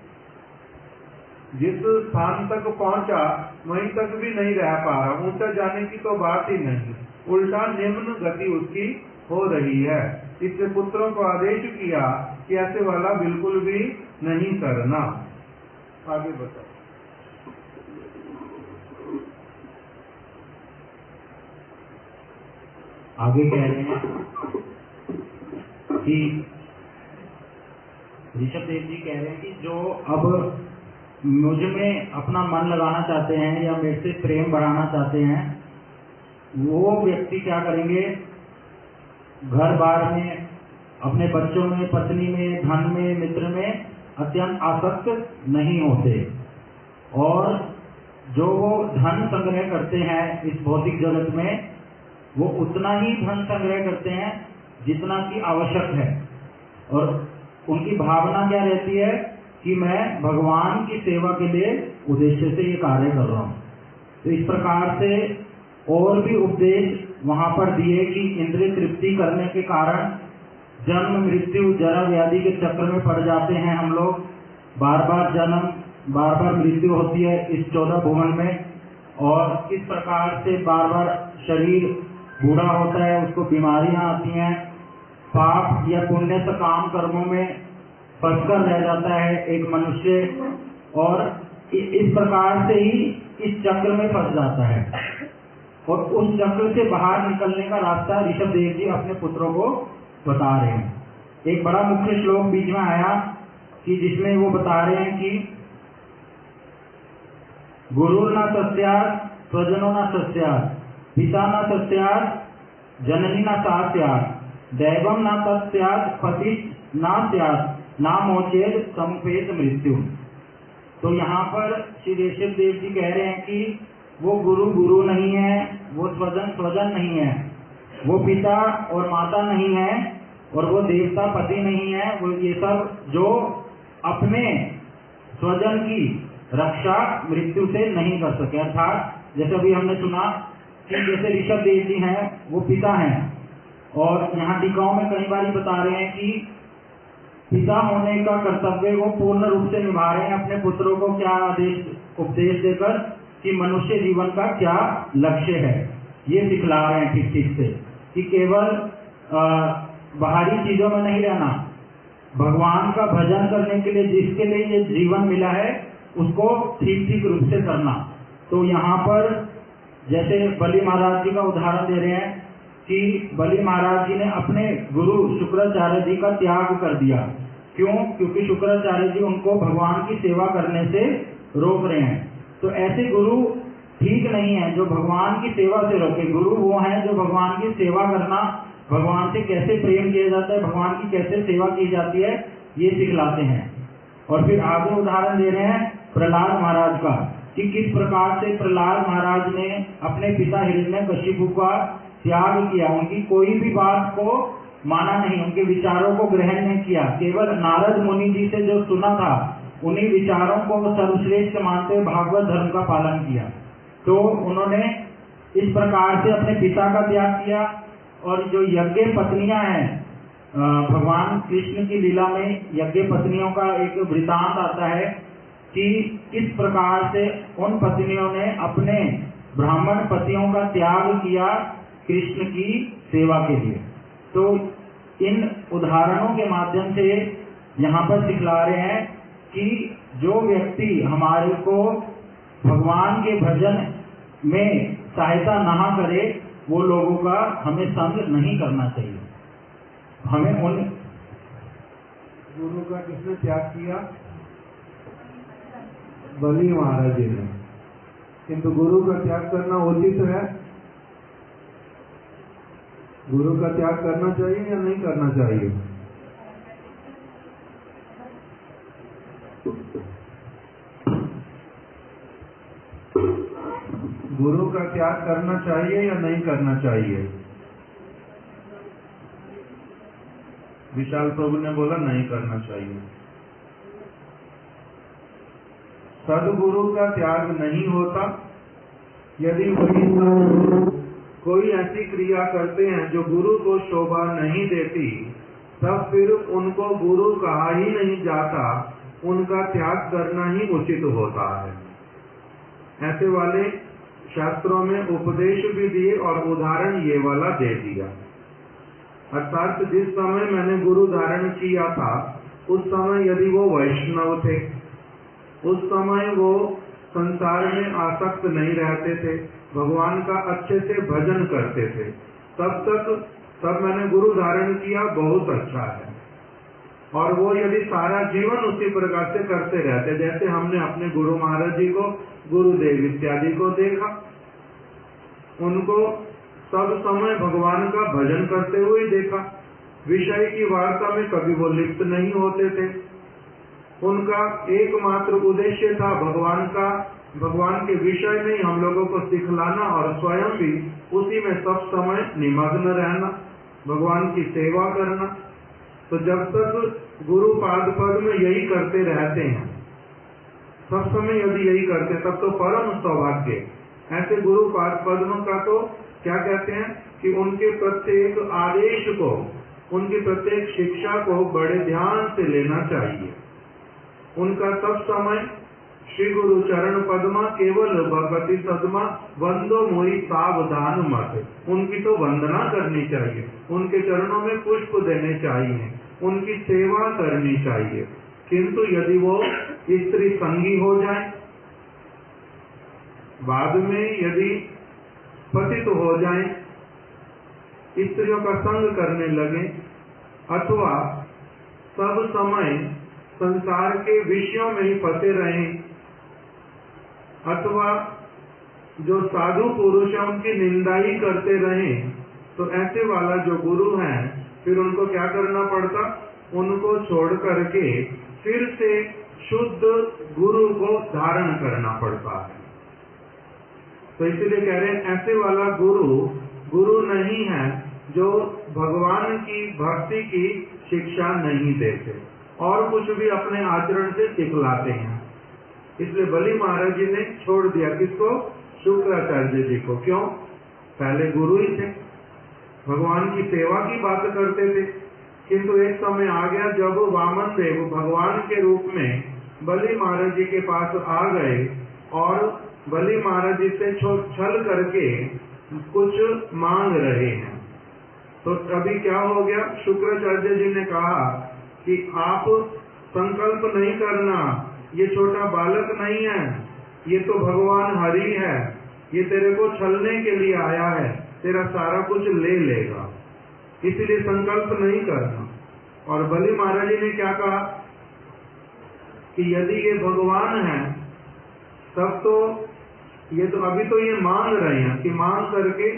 जिस स्थान तक पहुंचा वहीं तक भी नहीं रह पा रहा, ऊंचा जाने की तो बात ही नहीं, उल्टा निम्न गति उसकी हो रही है। इससे पुत्रों को आदेश किया कि ऐसे वाला बिल्कुल भी नहीं करना। आगे बताओ। आगे कह रहे हैं कि ऋषभ देव जी कह रहे हैं कि जो अब मुझ में अपना मन लगाना चाहते हैं या मेरे से प्रेम बढ़ाना चाहते हैं, वो व्यक्ति क्या करेंगे, घर बार में, अपने बच्चों में, पत्नी में, धन में, मित्र में अत्यंत आसक्त नहीं होते, और जो वो धन संग्रह करते हैं इस भौतिक जगत में, वो उतना ही धन संग्रह करते हैं जितना कि आवश्यक है, और उनकी भावना क्या रहती है कि मैं भगवान की सेवा के लिए उद्देश्य से ये कार्य कर रहा हूँ। तो इस प्रकार से और भी उपदेश वहां पर दिए कि इंद्रिय तृप्ति करने के कारण जन्म मृत्यु जरा व्याधि के चक्र में पड़ जाते हैं हम लोग, बार बार जन्म बार बार मृत्यु होती है इस 14 भुवन में, और इस प्रकार से बार बार शरीर बूढ़ा होता है, उसको बीमारियां आती हैं, पाप या पुण्य से काम कर्मों में फंसकर रह जाता है एक मनुष्य, और इस प्रकार से ही इस चक्र में फंस जाता है, और उस चक्र से बाहर निकलने का रास्ता ऋषभ देव जी अपने पुत्रों को बता रहे हैं। एक बड़ा मुख्य श्लोक बीच में आया कि जिसमें वो बता रहे हैं कि गुरु न सस्यात्, स्वजनो न सस्यात्, पिता न सस्यात्, जननी न सास्यात्, दैवम न तस्यात्, पति न स्यात्, न मोचेद समुपेत मृत्यु। तो यहाँ पर श्री ऋषभ देव जी कह रहे हैं कि वो गुरु नहीं है, वो स्वजन नहीं है, वो पिता और माता नहीं है, और वो देवता पति नहीं है, वो ये सब जो अपने स्वजन की रक्षा मृत्यु से नहीं कर सके। अर्थात जैसे अभी हमने सुना कि जैसे ऋषभ देव जी हैं वो पिता हैं, और यहाँ टीकाओं में कई बार बता रहे हैं कि पिता होने का कर्तव्य वो पूर्ण रूप से निभा रहे हैं, अपने पुत्रों को क्या उपदेश देकर कि मनुष्य जीवन का क्या लक्ष्य है ये सिखला रहे हैं ठीक ठीक से, कि केवल बाहरी चीजों में नहीं रहना, भगवान का भजन करने के लिए जिसके लिए ये जीवन मिला है उसको ठीक ठीक रूप से करना। तो यहाँ पर जैसे बलि महाराज जी का उदाहरण दे रहे हैं कि बलि महाराज जी ने अपने गुरु शुक्राचार्य जी का त्याग कर दिया। क्यों? क्योंकि शुक्राचार्य जी उनको भगवान की सेवा करने से रोक रहे हैं। तो ऐसे गुरु ठीक नहीं है जो भगवान की सेवा से रोके। गुरु वो हैं जो भगवान की सेवा करना, भगवान से कैसे प्रेम किया जाता है, भगवान की कैसे सेवा की जाती है, ये सिखलाते हैं। और फिर आगे उदाहरण दे रहे हैं प्रहलाद महाराज का कि किस प्रकार से प्रहलाद महाराज ने अपने पिता हिरण्यकशिपु का त्याग किया, उनकी कोई भी बात को माना नहीं, उनके विचारों को ग्रहण नहीं किया, केवल नारद मुनि जी से जो सुना था उन्हीं विचारों को सर्वश्रेष्ठ मानते हुए भागवत धर्म का पालन किया। तो उन्होंने इस प्रकार से अपने पिता का त्याग किया। और जो यज्ञ पत्नियां हैं, भगवान कृष्ण की लीला में यज्ञ पत्नियों का एक वृतांत आता है कि किस प्रकार से उन पत्नियों ने अपने ब्राह्मण पतियों का त्याग किया कृष्ण की सेवा के लिए। तो इन उदाहरणों के माध्यम से यहाँ पर सिखला रहे हैं कि जो व्यक्ति हमारे को भगवान के भजन में सहायता ना करे वो लोगों का हमें संग नहीं करना चाहिए। हमें उन गुरु का किसने त्याग किया? बलि महाराज जी ने। किंतु गुरु का त्याग करना उचित है? गुरु का त्याग करना चाहिए या नहीं करना चाहिए? गुरु का त्याग करना चाहिए या नहीं करना चाहिए? विशाल प्रभु ने बोला नहीं करना चाहिए। सदगुरु का त्याग नहीं होता। यदि वही सदगुरु कोई ऐसी क्रिया करते हैं जो गुरु को शोभा नहीं देती, तब फिर उनको गुरु कहा ही नहीं जाता, उनका त्याग करना ही उचित होता है। ऐसे वाले शास्त्रों में उपदेश भी दिए और उदाहरण ये वाला दे दिया। अर्थात जिस समय मैंने गुरु धारण किया था उस समय यदि वो वैष्णव थे, उस समय वो संसार में आसक्त नहीं रहते थे, भगवान का अच्छे से भजन करते थे, तब मैंने गुरु धारण किया, बहुत अच्छा है। और वो यदि सारा जीवन उसी प्रकार से करते रहते, जैसे हमने अपने गुरु महाराज जी को, गुरुदेव इत्यादि को देखा, उनको सब समय भगवान का भजन करते हुए देखा, विषय की वार्ता में कभी वो लिप्त नहीं होते थे। उनका एकमात्र उद्देश्य था भगवान के विषय में हम लोगों को सिखलाना और स्वयं भी उसी में सब समय निमग्न रहना, भगवान की सेवा करना। तो जब तक गुरु पाद पद में यही करते रहते हैं, सब समय यदि यही करते तब तो परम सौभाग्य। ऐसे गुरु पाद पद्म का तो क्या कहते हैं कि उनके प्रत्येक आदेश को, उनकी प्रत्येक शिक्षा को बड़े ध्यान से लेना चाहिए। उनका सब समय श्री गुरु चरण पद्मा केवल भगवती सदमा वंदो मोहि सावधान मत, उनकी तो वंदना करनी चाहिए, उनके चरणों में पुष्प देने चाहिए, उनकी सेवा करनी चाहिए। किंतु यदि वो स्त्री संगी हो जाए, बाद में यदि पतित हो जाए, स्त्रियों का संग करने लगे, अथवा सब समय संसार के विषयों में ही फंसे रहें, अथवा जो साधु पुरुष है उनकी निंदा ही करते रहें, तो ऐसे वाला जो गुरु है फिर उनको क्या करना पड़ता, उनको छोड़ करके फिर से शुद्ध गुरु को धारण करना पड़ता है। तो इसलिए कह रहे हैं ऐसे वाला गुरु नहीं है जो भगवान की भक्ति की शिक्षा नहीं देते और कुछ भी अपने आचरण से सिखलाते हैं। इसलिए बलि महाराज जी ने छोड़ दिया किसको, शुक्राचार्य जी को। क्यों? पहले गुरु ही थे, भगवान की सेवा की बात करते थे, किंतु एक समय आ गया जब वामन देव भगवान के रूप में बलि महाराज जी के पास आ गए और बलि महाराज जी से छल करके कुछ मांग रहे हैं। तो अभी क्या हो गया, शुक्राचार्य जी ने कहा कि आप संकल्प नहीं करना, ये छोटा बालक नहीं है, ये तो भगवान हरि है, ये तेरे को छलने के लिए आया है, तेरा सारा कुछ ले लेगा, इसलिए संकल्प नहीं करना। और बलि महाराज जी ने क्या कहा कि यदि ये भगवान है तब तो ये तो अभी तो ये मांग रहे हैं कि मांग करके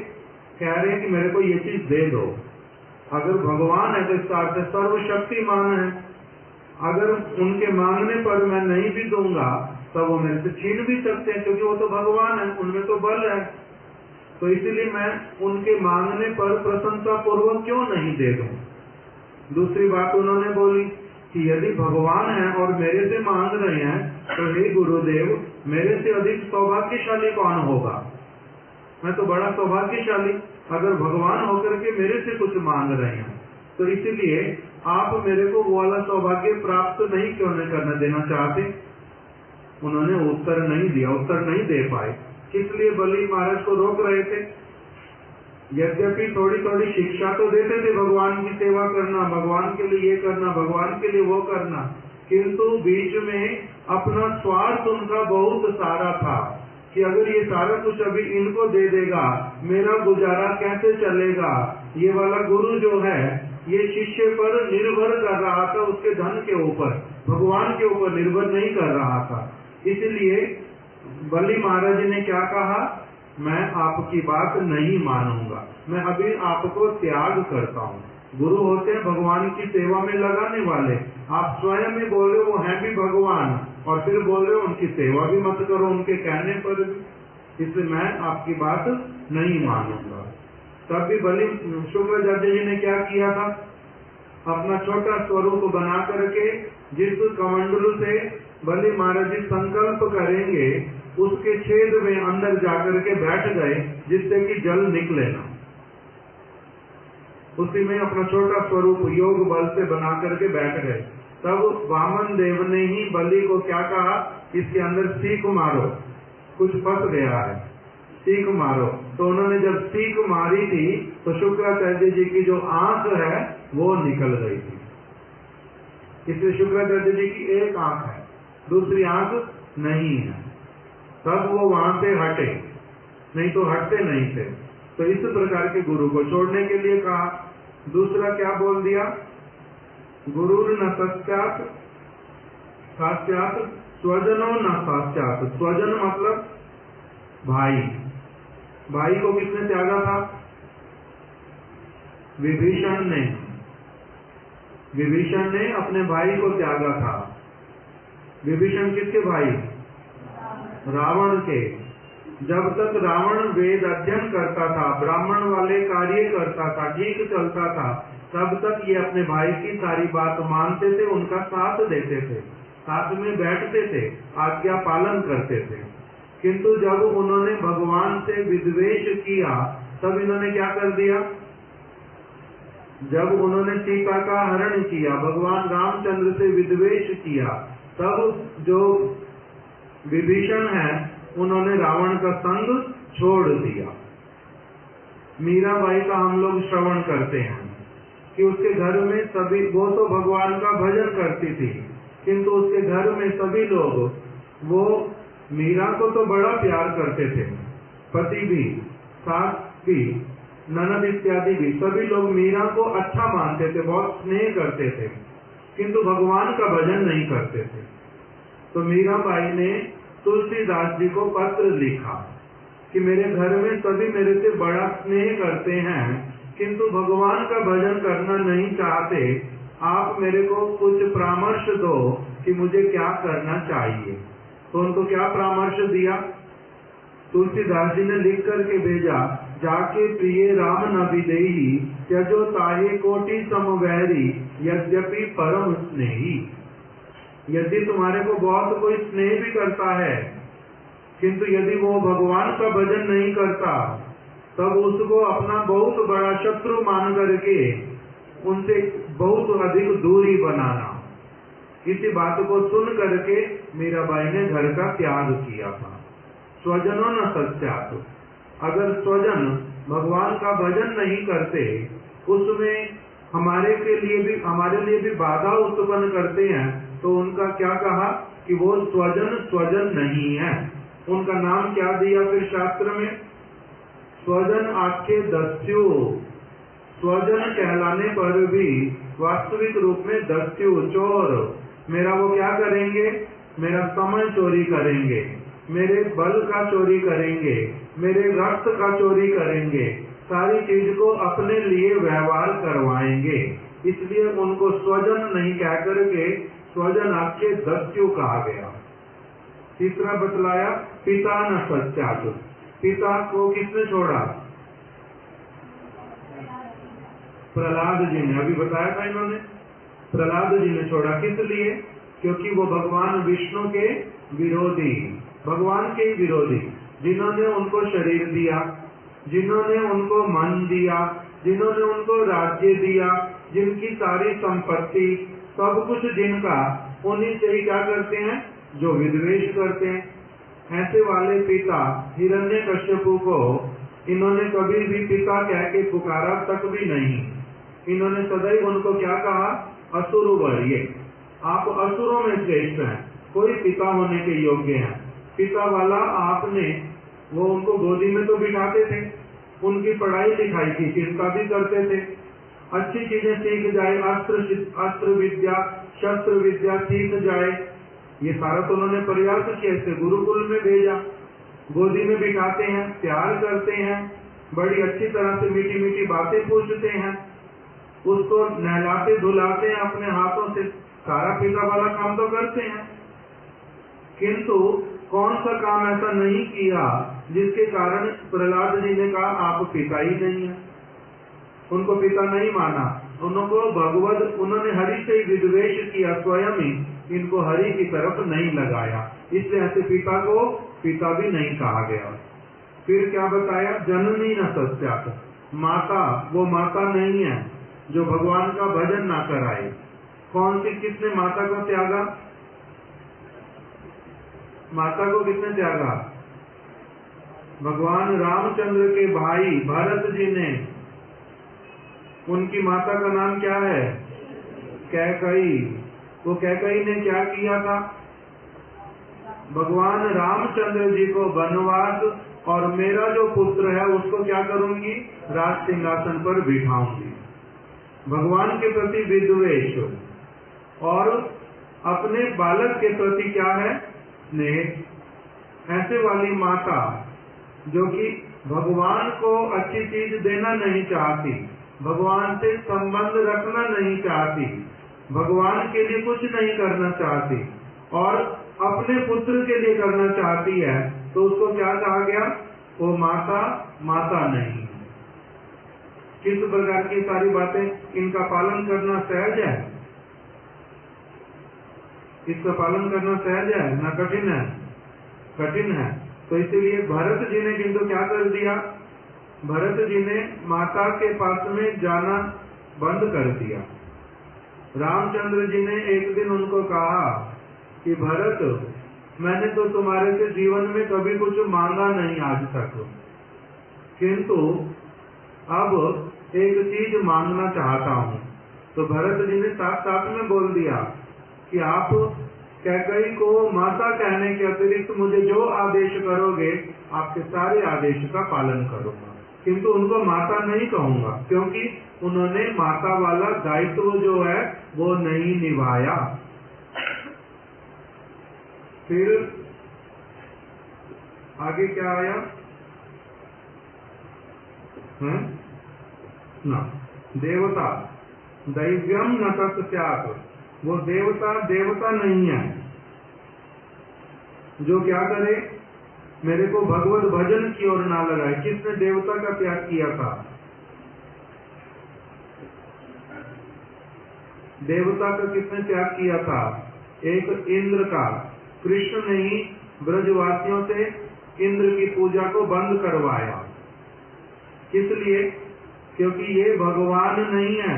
कह रहे हैं कि मेरे को ये चीज दे दो। अगर भगवान है तो इसका अर्थ सर्वशक्तिमान है, अगर उनके मांगने पर मैं नहीं भी दूंगा तब वो मेरे से छीन भी सकते हैं, क्योंकि वो तो भगवान है, उनमें तो बल है। तो इसीलिए मैं उनके मांगने पर प्रशंसा पूर्वक क्यों नहीं दे दूं। दूसरी बात उन्होंने बोली कि यदि भगवान है और मेरे से मांग रहे हैं तो हे गुरुदेव, मेरे से अधिक सौभाग्यशाली कौन होगा, मैं तो बड़ा सौभाग्यशाली, अगर भगवान होकर के मेरे से कुछ मांग रहे हैं तो इसीलिए आप मेरे को वो वाला सौभाग्य प्राप्त नहीं क्यों नहीं करने देना चाहते। उन्होंने उत्तर नहीं दिया, उत्तर नहीं दे पाए, इसलिए बलि महाराज को रोक रहे थे। यद्यपि थोड़ी थोड़ी शिक्षा तो देते थे, भगवान की सेवा करना, भगवान के लिए ये करना, भगवान के लिए वो करना, किंतु बीच में अपना स्वार्थ उनका बहुत सारा था कि अगर ये सारा कुछ अभी इनको दे देगा मेरा गुजारा कैसे चलेगा। ये वाला गुरु जो है ये शिष्य पर निर्भर कर रहा था, उसके धन के ऊपर, भगवान के ऊपर निर्भर नहीं कर रहा था। इसलिए बलि महाराज ने क्या कहा, मैं आपकी बात नहीं मानूंगा, मैं अभी आपको त्याग करता हूँ। गुरु होते हैं भगवान की सेवा में लगाने वाले, आप स्वयं ही बोल रहे हो वो है भी भगवान और फिर बोल रहे हो उनकी सेवा भी मत करो उनके कहने पर, इसलिए मैं आपकी बात नहीं मानूंगा। तब भी बलि शुक्राचार्य जी ने क्या किया था, अपना छोटा स्वरूप बना करके जिस कमंडलू से बलि महाराज जी संकल्प करेंगे उसके छेद में अंदर जाकर के बैठ गए जिससे कि जल निकले ना, उसी में अपना छोटा स्वरूप योग बल से बना करके बैठ गए। तब वामन देव ने ही बलि को क्या कहा, इसके अंदर सीख मारो, कुछ फंस गया है, सीख मारो। तो उन्होंने जब सीख मारी थी तो शुक्राचार्य जी की जो आंख है वो निकल गई थी। इसलिए शुक्राचार्य जी की एक आंख है, दूसरी आंख नहीं है, तब वो वहां से हटे, नहीं तो हटते नहीं थे। तो इस प्रकार के गुरु को छोड़ने के लिए कहा। दूसरा क्या बोल दिया, गुरु न सत्यात सास्यात स्वजनो न सास्यात। स्वजन मतलब भाई, भाई को किसने त्यागा था? विभीषण ने, विभीषण ने अपने भाई को त्यागा था। विभीषण किसके भाई? रावण के। जब तक रावण वेद अध्ययन करता था, ब्राह्मण वाले कार्य करता था, ठीक चलता था, तब तक ये अपने भाई की सारी बात मानते थे, उनका साथ देते थे, साथ में बैठते थे, आज्ञा पालन करते थे। किंतु जब उन्होंने भगवान से विद्वेष किया, तब इन्होंने क्या कर दिया? जब उन्होंने सीता का हरण किया, भगवान रामचंद्र से विद्वेष किया, तब जो विभीषण है उन्होंने रावण का संग छोड़ दिया। मीराबाई का हम लोग श्रवण करते हैं कि उसके घर में सभी, वो तो भगवान का भजन करती थी, किंतु उसके घर में सभी लोग, वो मीरा को तो बड़ा प्यार करते थे, पति भी, सास भी, ननद इत्यादि भी, सभी लोग मीरा को अच्छा मानते थे, बहुत स्नेह करते थे, किंतु भगवान का भजन नहीं करते थे। तो मीराबाई ने तुलसीदास जी को पत्र लिखा कि मेरे घर में सभी मेरे से बड़ा स्नेह करते हैं, किंतु भगवान का भजन करना नहीं चाहते। आप मेरे को कुछ परामर्श दो कि मुझे क्या करना चाहिए। तो उनको क्या परामर्श दिया? तुलसीदास जी ने लिख करके भेजा, जाके प्रिय राम न विदेही, त्यजो ताहे कोटि समवैरी, यद्यपि परम स्नेही। यदि तुम्हारे को बहुत कोई स्नेह भी करता है, किंतु यदि वो भगवान का भजन नहीं करता, तब उसको अपना बहुत बड़ा शत्रु मान करके उनसे बहुत अधिक दूरी बनाना। इसी बात को सुन करके मीराबाई ने घर का त्याग किया था। स्वजनों न सत्यात। अगर स्वजन भगवान का भजन नहीं करते, उसमें हमारे लिए भी बाधा उत्पन्न करते हैं, तो उनका क्या कहा कि वो स्वजन नहीं है। उनका नाम क्या दिया फिर शास्त्र में? स्वजन आखे दस्यु। स्वजन कहलाने पर भी वास्तविक रूप में दस्यु, चोर। मेरा वो क्या करेंगे? मेरा समय चोरी करेंगे, मेरे बल का चोरी करेंगे, मेरे रक्त का चोरी करेंगे, सारी चीज को अपने लिए व्यवहार करवाएंगे। इसलिए उनको स्वजन नहीं कह करके स्वजन आके दस्यु कहा गया। तीसरा बतलाया, पिता न सत्यात। पिता को किसने छोड़ा? प्रहलाद जी ने। अभी बताया था इन्होंने, प्रहलाद जी ने छोड़ा। किस लिए? क्योंकि वो भगवान विष्णु के विरोधी, भगवान के विरोधी, जिन्होंने उनको शरीर दिया, जिन्होंने उनको मन दिया, जिन्होंने उनको राज्य दिया, जिनकी सारी संपत्ति, सब कुछ जिनका, उन्हीं से ही क्या करते हैं? जो विद्वेष करते हैं। ऐसे वाले पिता हिरण्यकश्यपु को इन्होंने कभी भी पिता कह के पुकारा तक भी नहीं। इन्होंने सदैव उनको क्या कहा? असुर वर्य। आप असुरों में श्रेष्ठ हैं, कोई पिता होने के योग्य हैं। पिता वाला आपने, वो उनको गोदी में तो बिठाते थे, उनकी पढ़ाई लिखाई की चिंता भी करते थे, अच्छी चीजें सीख जाए, अस्त्र विद्या, शस्त्र विद्या सीख जाए, ये सारा तो उन्होंने प्रयास किया। इसे गुरुकुल में भेजा, गोदी में बिठाते हैं, प्यार करते हैं, बड़ी अच्छी तरह से मीठी मीठी बातें पूछते हैं, उसको नहलाते धुलाते हैं अपने हाथों से, सारा पिता वाला काम तो करते हैं। किंतु कौन सा काम ऐसा नहीं किया जिसके कारण प्रहलाद जी ने कहा आप पिता ही नहीं है? उनको पिता नहीं माना, उनको भगवत, उन्होंने हरि से विद्वेष किया, स्वयं ही इनको हरि की तरफ नहीं लगाया, इसलिए ऐसे पिता को पिता भी नहीं कहा गया। फिर क्या बताया? जननी न सत्यात। माता, वो माता नहीं है जो भगवान का भजन ना कराए। कौन सी, किसने माता को त्यागा? माता को किसने त्यागा? भगवान रामचंद्र के भाई भरत जी ने उनकी माता का नाम क्या है? कैकई। वो कैकई ने क्या किया था? भगवान रामचंद्र जी को वनवास और मेरा जो पुत्र है उसको क्या करूंगी? राज सिंहासन पर बिठाऊंगी। भगवान के प्रति विद्वेष और अपने बालक के प्रति क्या है? स्नेह। ऐसे वाली माता जो कि भगवान को अच्छी चीज देना नहीं चाहती, भगवान से संबंध रखना नहीं चाहती, भगवान के लिए कुछ नहीं करना चाहती और अपने पुत्र के लिए करना चाहती है, तो उसको क्या कहा गया? वो माता माता नहीं। किस प्रकार की सारी बातें, इनका पालन करना सहज है? इसका पालन करना सहज है ना कठिन है? कठिन है। तो इसीलिए भरत जी ने किंतु क्या कर दिया? भरत जी ने माता के पास में जाना बंद कर दिया। रामचंद्र जी ने एक दिन उनको कहा कि भरत, मैंने तो तुम्हारे से जीवन में कभी कुछ मांगा नहीं आज तक, किंतु अब एक चीज मांगना चाहता हूँ। तो भरत जी ने साथ साथ में बोल दिया कि आप कैकई को माता कहने के अतिरिक्त मुझे जो आदेश करोगे, आपके सारे आदेश का पालन करूंगा, किंतु उनको माता नहीं कहूंगा, क्योंकि उन्होंने माता वाला दायित्व जो है वो नहीं निभाया। फिर आगे क्या आया? ना देवता दैव्यम न तत्स्यात्, वो देवता देवता नहीं है जो क्या करे? मेरे को भगवत भजन की ओर ना लगाए। किसने देवता का त्याग किया था? देवता का किसने त्याग किया था? एक इंद्र का। कृष्ण ने ही ब्रजवासियों से इंद्र की पूजा को बंद करवाया। किस लिए? क्योंकि ये भगवान नहीं है,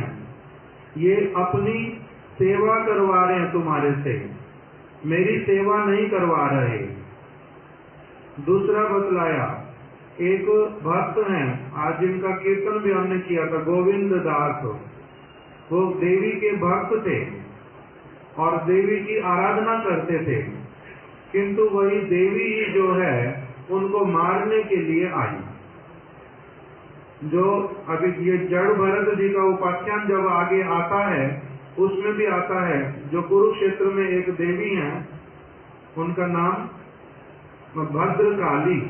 ये अपनी सेवा करवा रहे हैं तुम्हारे से, मेरी सेवा नहीं करवा रहे। दूसरा बतलाया, एक भक्त हैं, आज जिनका कीर्तन भी हमने किया था, गोविंद दास, वो देवी के भक्त थे और देवी की आराधना करते थे, किंतु वही देवी ही जो है उनको मारने के लिए आई। जो अभी ये जड़ भरत जी का उपाख्यान जब आगे आता है, उसमें भी आता है, जो कुरुक्षेत्र में एक देवी हैं, उनका नाम भद्रकाली,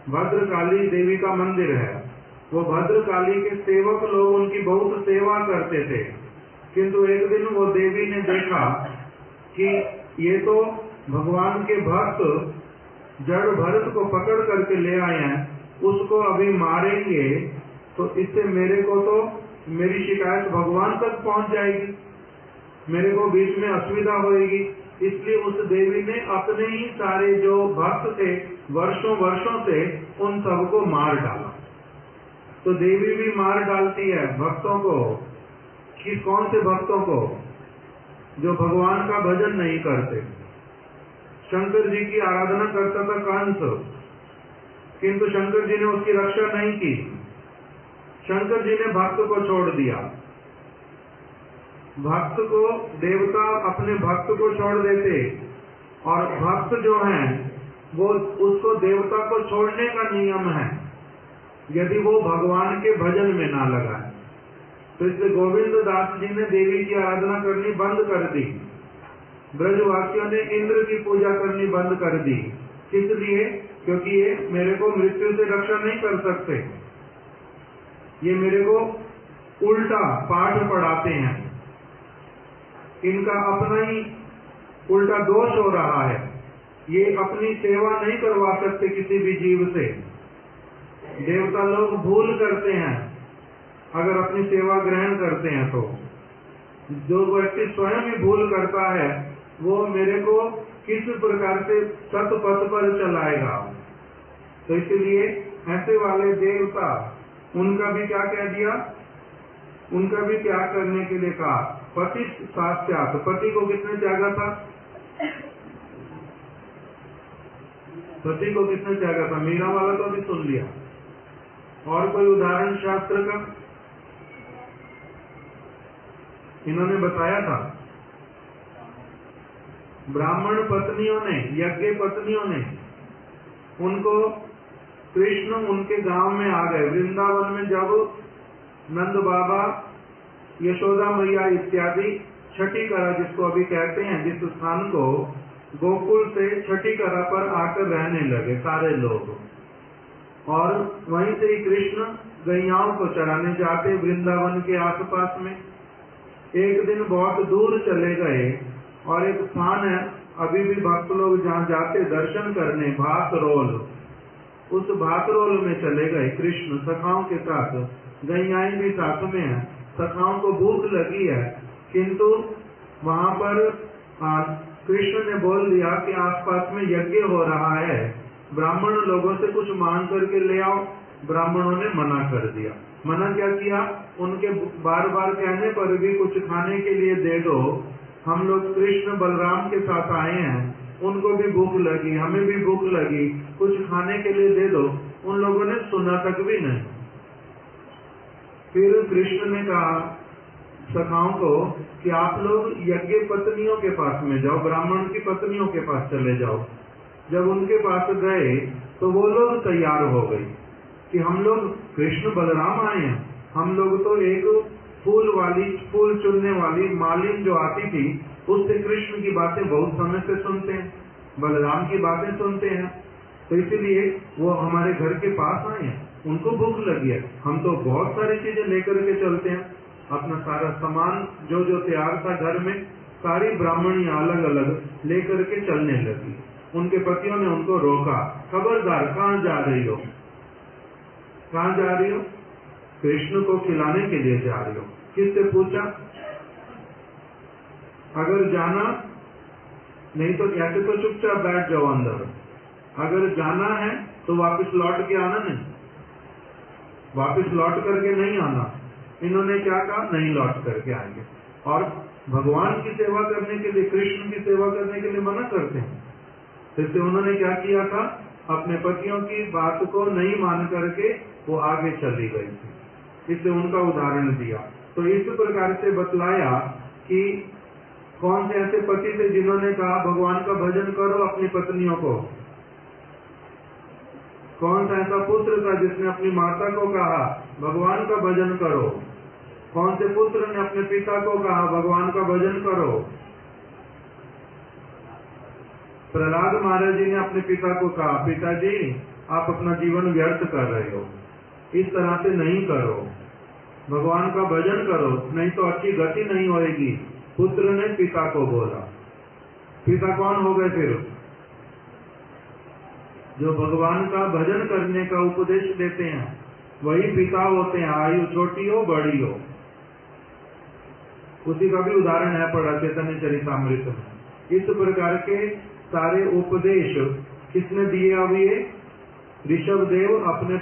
भद्रकाली देवी का मंदिर है। वो भद्रकाली के सेवक लोग उनकी बहुत सेवा करते थे, किंतु एक दिन वो देवी ने देखा कि ये तो भगवान के भक्त जड़ भरत को पकड़ करके ले आए हैं, उसको अभी मारेंगे तो इससे मेरे को तो मेरी शिकायत भगवान तक पहुंच जाएगी, मेरे को बीच में असुविधा होगी। इसलिए उस देवी ने अपने ही सारे जो भक्त थे वर्षों वर्षों से उन सबको मार डाला। तो देवी भी मार डालती है भक्तों को। कि कौन से भक्तों को? जो भगवान का भजन नहीं करते। शंकर जी की आराधना करता था कंस, किंतु शंकर जी ने उसकी रक्षा नहीं की। शंकर जी ने भक्त को छोड़ दिया। भक्त को देवता अपने भक्त को छोड़ देते और भक्त जो हैं वो उसको देवता को छोड़ने का नियम है यदि वो भगवान के भजन में ना लगाए। तो इसलिए गोविंद दास जी ने देवी की आराधना करनी बंद कर दी। ब्रजवासियों ने इंद्र की पूजा करनी बंद कर दी। किस लिए? क्योंकि ये मेरे को मृत्यु से रक्षा नहीं कर सकते, ये मेरे को उल्टा पाठ पढ़ाते हैं, इनका अपना ही उल्टा दोष हो रहा है, ये अपनी सेवा नहीं करवा सकते किसी भी जीव से। देवता लोग भूल करते हैं अगर अपनी सेवा ग्रहण करते हैं तो। जो व्यक्ति स्वयं ही भूल करता है वो मेरे को किस प्रकार से सतपथ पर चलाएगा। तो इसलिए ऐसे वाले देवता, उनका भी क्या कह दिया? उनका भी त्याग करने के लिए कहा। पति साक्षात, पति को किसने त्यागा था? पति को किसने त्यागा था? मीरा वाला तो अभी सुन लिया। और कोई उदाहरण शास्त्र का? इन्होंने बताया था। ब्राह्मण पत्नियों ने, यज्ञ पत्नियों ने, उनको कृष्ण उनके गांव में आ गए। वृंदावन में जब नंद बाबा, यशोदा मैया इत्यादि छठी करा जिसको अभी कहते हैं, जिस स्थान को गोकुल से छठी करा पर आकर रहने लगे सारे लोग, और वहीं से ही कृष्ण गैयाओं को चराने जाते वृंदावन के आसपास में। एक दिन बहुत दूर चले गए और एक स्थान है, अभी भी भक्त लोग जहाँ जाते दर्शन करने, भातरोल, उस भातरोल में चले गए कृष्ण सखाओं के साथ। गैयाएं भी साथ में है, सखाओं को भूख लगी है, किंतु वहां पर कृष्ण ने बोल दिया कि आसपास में यज्ञ हो रहा है, ब्राह्मण लोगों से कुछ मांग करके ले आओ। ब्राह्मणों ने मना कर दिया। मना क्या किया? उनके बार बार कहने पर भी कुछ खाने के लिए दे दो, हम लोग कृष्ण बलराम के साथ आए हैं, उनको भी भूख लगी, हमें भी भूख लगी, कुछ खाने के लिए दे दो। उन लोगों ने सुना तक भी नहीं। फिर कृष्ण ने कहा सखाओं को कि आप लोग यज्ञ पत्नियों के पास में जाओ, ब्राह्मण की पत्नियों के पास चले जाओ। जब उनके पास गए तो वो लोग तैयार हो गई कि हम लोग कृष्ण बलराम आए हैं। हम लोग तो एक फूल चुनने वाली मालिन जो आती थी, उससे कृष्ण की बातें बहुत समय से सुनते हैं, बलराम की बातें सुनते हैं, तो इसीलिए वो हमारे घर के पास आए हैं, उनको भूख लगी है। हम तो बहुत सारी चीजें लेकर के चलते हैं, अपना सारा सामान जो जो तैयार था घर में, सारी ब्राह्मणियां अलग अलग लेकर के चलने लगी। उनके पतियों ने उनको रोका, खबरदार, कहाँ जा रही हो, कहाँ जा रही हो? कृष्ण को खिलाने के लिए जा रही हो। किससे पूछा? अगर जाना नहीं तो ऐसे तो चुपचाप बैठ जाओ अंदर, अगर जाना है तो वापस लौट के आना, नहीं वापस लौट करके नहीं आना। इन्होंने क्या कहा? नहीं लौट करके आएंगे। और भगवान की सेवा करने के लिए, कृष्ण की सेवा करने के लिए मना करते हैं। इससे उन्होंने क्या किया था? अपने पतियों की बात को नहीं मान करके वो आगे चली गई थी। इससे उनका उदाहरण दिया। तो इस प्रकार से बतलाया कि कौन से ऐसे पति थे जिन्होंने कहा भगवान का भजन करो अपनी पत्नियों को, कौन सा ऐसा पुत्र था जिसने अपनी माता को कहा भगवान का भजन करो, कौन से पुत्र ने अपने पिता को कहा भगवान का भजन करो। प्रहलाद महाराज जी ने अपने पिता को कहा, पिताजी आप अपना जीवन व्यर्थ कर रहे हो, इस तरह से नहीं करो, भगवान का भजन करो, नहीं तो अच्छी गति नहीं होएगी। पुत्र ने पिता को बोला। पिता कौन हो गए फिर? जो भगवान का भजन करने का उपदेश देते हैं वही पिता होते हैं, आयु छोटी हो बड़ी हो। उसी का भी उदाहरण है पढ़ा चैतन्य चरितामृत में। इस प्रकार के सारे उपदेश किसने दिए? अब ये ऋषभ देव अपने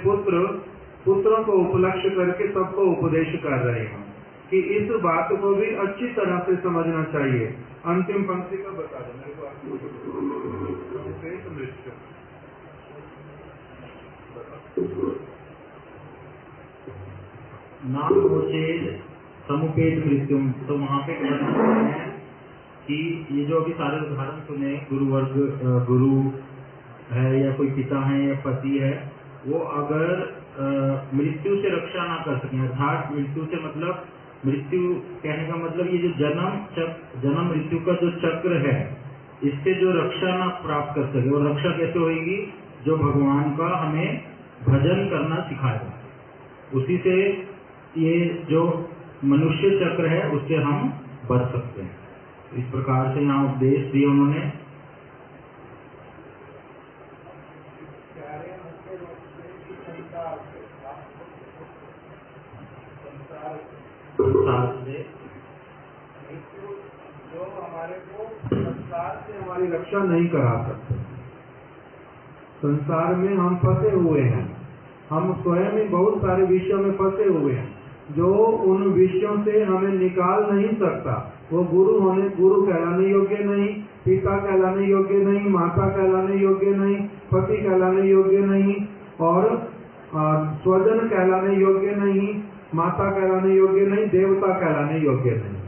पुत्रों को उपलक्ष्य करके सबको उपदेश कर रहे हैं कि इस बात को भी अच्छी तरह से समझना चाहिए। अंतिम पंक्ति का बता दो मेरे को। नाम मोचेद समुपेद मृत्युम, तो वहाँ पे वर्णन है कि ये जो अभी सारे उदाहरण सुने, गुरु है या कोई पिता है या पति है, वो अगर मृत्यु से रक्षा ना कर सके, अर्थात मृत्यु से मतलब, मृत्यु कहने का मतलब ये जो जन्म मृत्यु का जो चक्र है, इससे जो रक्षा ना प्राप्त कर सके, और रक्षा कैसे होगी? जो भगवान का हमें भजन करना सिखाएगा, उसी से ये जो मनुष्य चक्र है उससे हम बच सकते हैं। इस प्रकार से यहाँ उपदेश दिए उन्होंने। जो हमारे को संसार से हमारी रक्षा नहीं करा सकते। संसार में हम फंसे हुए हैं, हम स्वयं ही बहुत सारे विषयों में फंसे हुए हैं, जो उन विषयों से हमें निकाल नहीं सकता। वो गुरु कहलाने योग्य नहीं, पिता कहलाने योग्य नहीं, माता कहलाने योग्य नहीं, पति कहलाने योग्य नहीं, और स्वजन कहलाने योग्य नहीं, माता कहलाने योग्य नहीं, देवता कहलाने योग्य नहीं।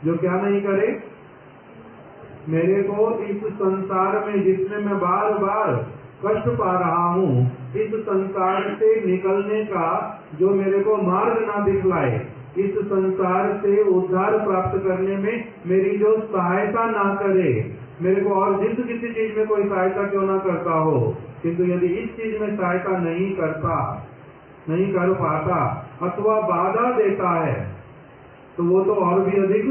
जो क्या नहीं करे, मेरे को इस संसार में जिसमें मैं बार बार कष्ट पा रहा हूँ, इस संसार से निकलने का जो मेरे को मार्ग ना दिखलाए, इस संसार से उद्धार प्राप्त करने में मेरी जो सहायता ना करे, मेरे को और जिस किसी चीज में कोई सहायता क्यों ना करता हो, किंतु यदि इस चीज में सहायता नहीं कर पाता अथवा बाधा देता है, तो वो तो और भी अधिक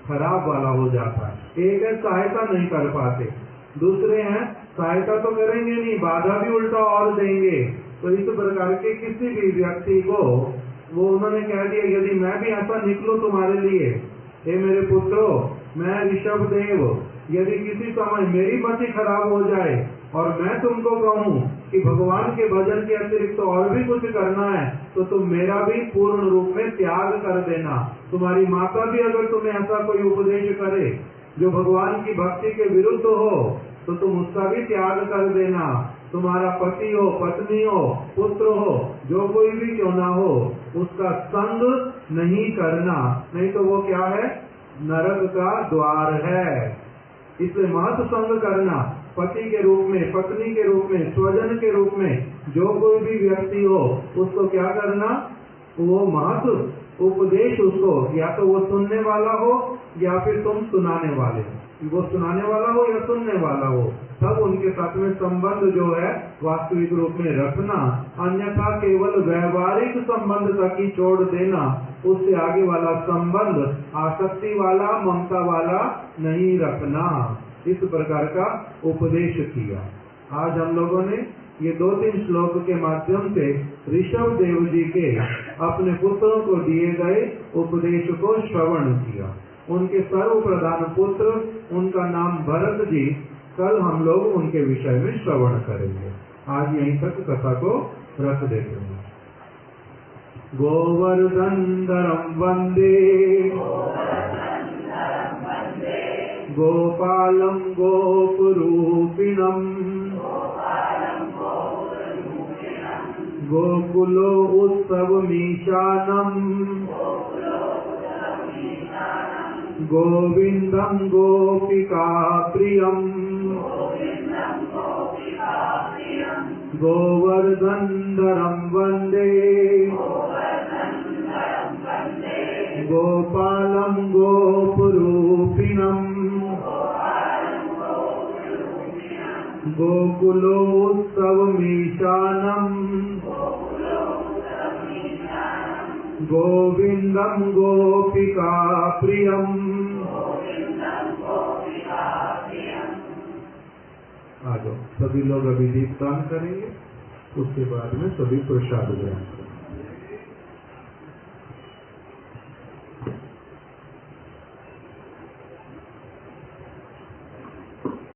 खराब वाला हो जाता है। एक है सहायता नहीं कर पाते, दूसरे हैं सहायता तो करेंगे नहीं, बाधा भी उल्टा और देंगे। तो इस प्रकार के किसी भी व्यक्ति को वो उन्होंने कह दिया, यदि मैं भी ऐसा निकलूं तुम्हारे लिए, हे मेरे पुत्रों, मैं ऋषभ देव, यदि किसी समय मेरी मति खराब हो जाए और मैं तुमको कहूँ कि भगवान के भजन के अतिरिक्त तो और भी कुछ करना है, तो तुम मेरा भी पूर्ण रूप में त्याग कर देना। तुम्हारी माता भी अगर तुम्हें ऐसा कोई उपदेश करे जो भगवान की भक्ति के विरुद्ध हो, तो तुम उसका भी त्याग कर देना। तुम्हारा पति हो, पत्नी हो, पुत्र हो, जो कोई भी क्यों ना हो, उसका संग नहीं करना, नहीं तो वो क्या है, नरक का द्वार है। इसलिए महत् संग करना, पति के रूप में, पत्नी के रूप में, स्वजन के रूप में जो कोई भी व्यक्ति हो, उसको क्या करना, वो महत् उपदेश उसको, या तो वो सुनने वाला हो या फिर तुम सुनाने वाले, वो सुनाने वाला हो या सुनने वाला हो, तब उनके साथ में संबंध जो है वास्तविक रूप में रखना। अन्यथा केवल व्यवहारिक संबंध तक ही छोड़ देना, उससे आगे वाला संबंध आसक्ति वाला, ममता वाला नहीं रखना। इस प्रकार का उपदेश किया। आज हम लोगों ने ये 2-3 श्लोक के माध्यम से ऋषभ देव जी के अपने पुत्रों को दिए गए उपदेश को श्रवण किया। उनके सर्व प्रधान पुत्र, उनका नाम भरत जी, कल हम लोग उनके विषय में श्रवण करेंगे। आज यहीं तक कथा को रख देते हैं। गोवर्धनधरं वंदे गोपालं गोपरूपिणं गोकुलो उत्सवमीशानं गोविंदं गोपिकाप्रियं गोवर्धनधरं वंदे गोपालं गोपरूपिणं गोकुलोत्सवमीशानं गोविंदं गोपिकाप्रियम्। आ जाओ, सभी लोग अभी दीपदान करेंगे, उसके बाद में सभी प्रसाद ग्रहण करेंगे।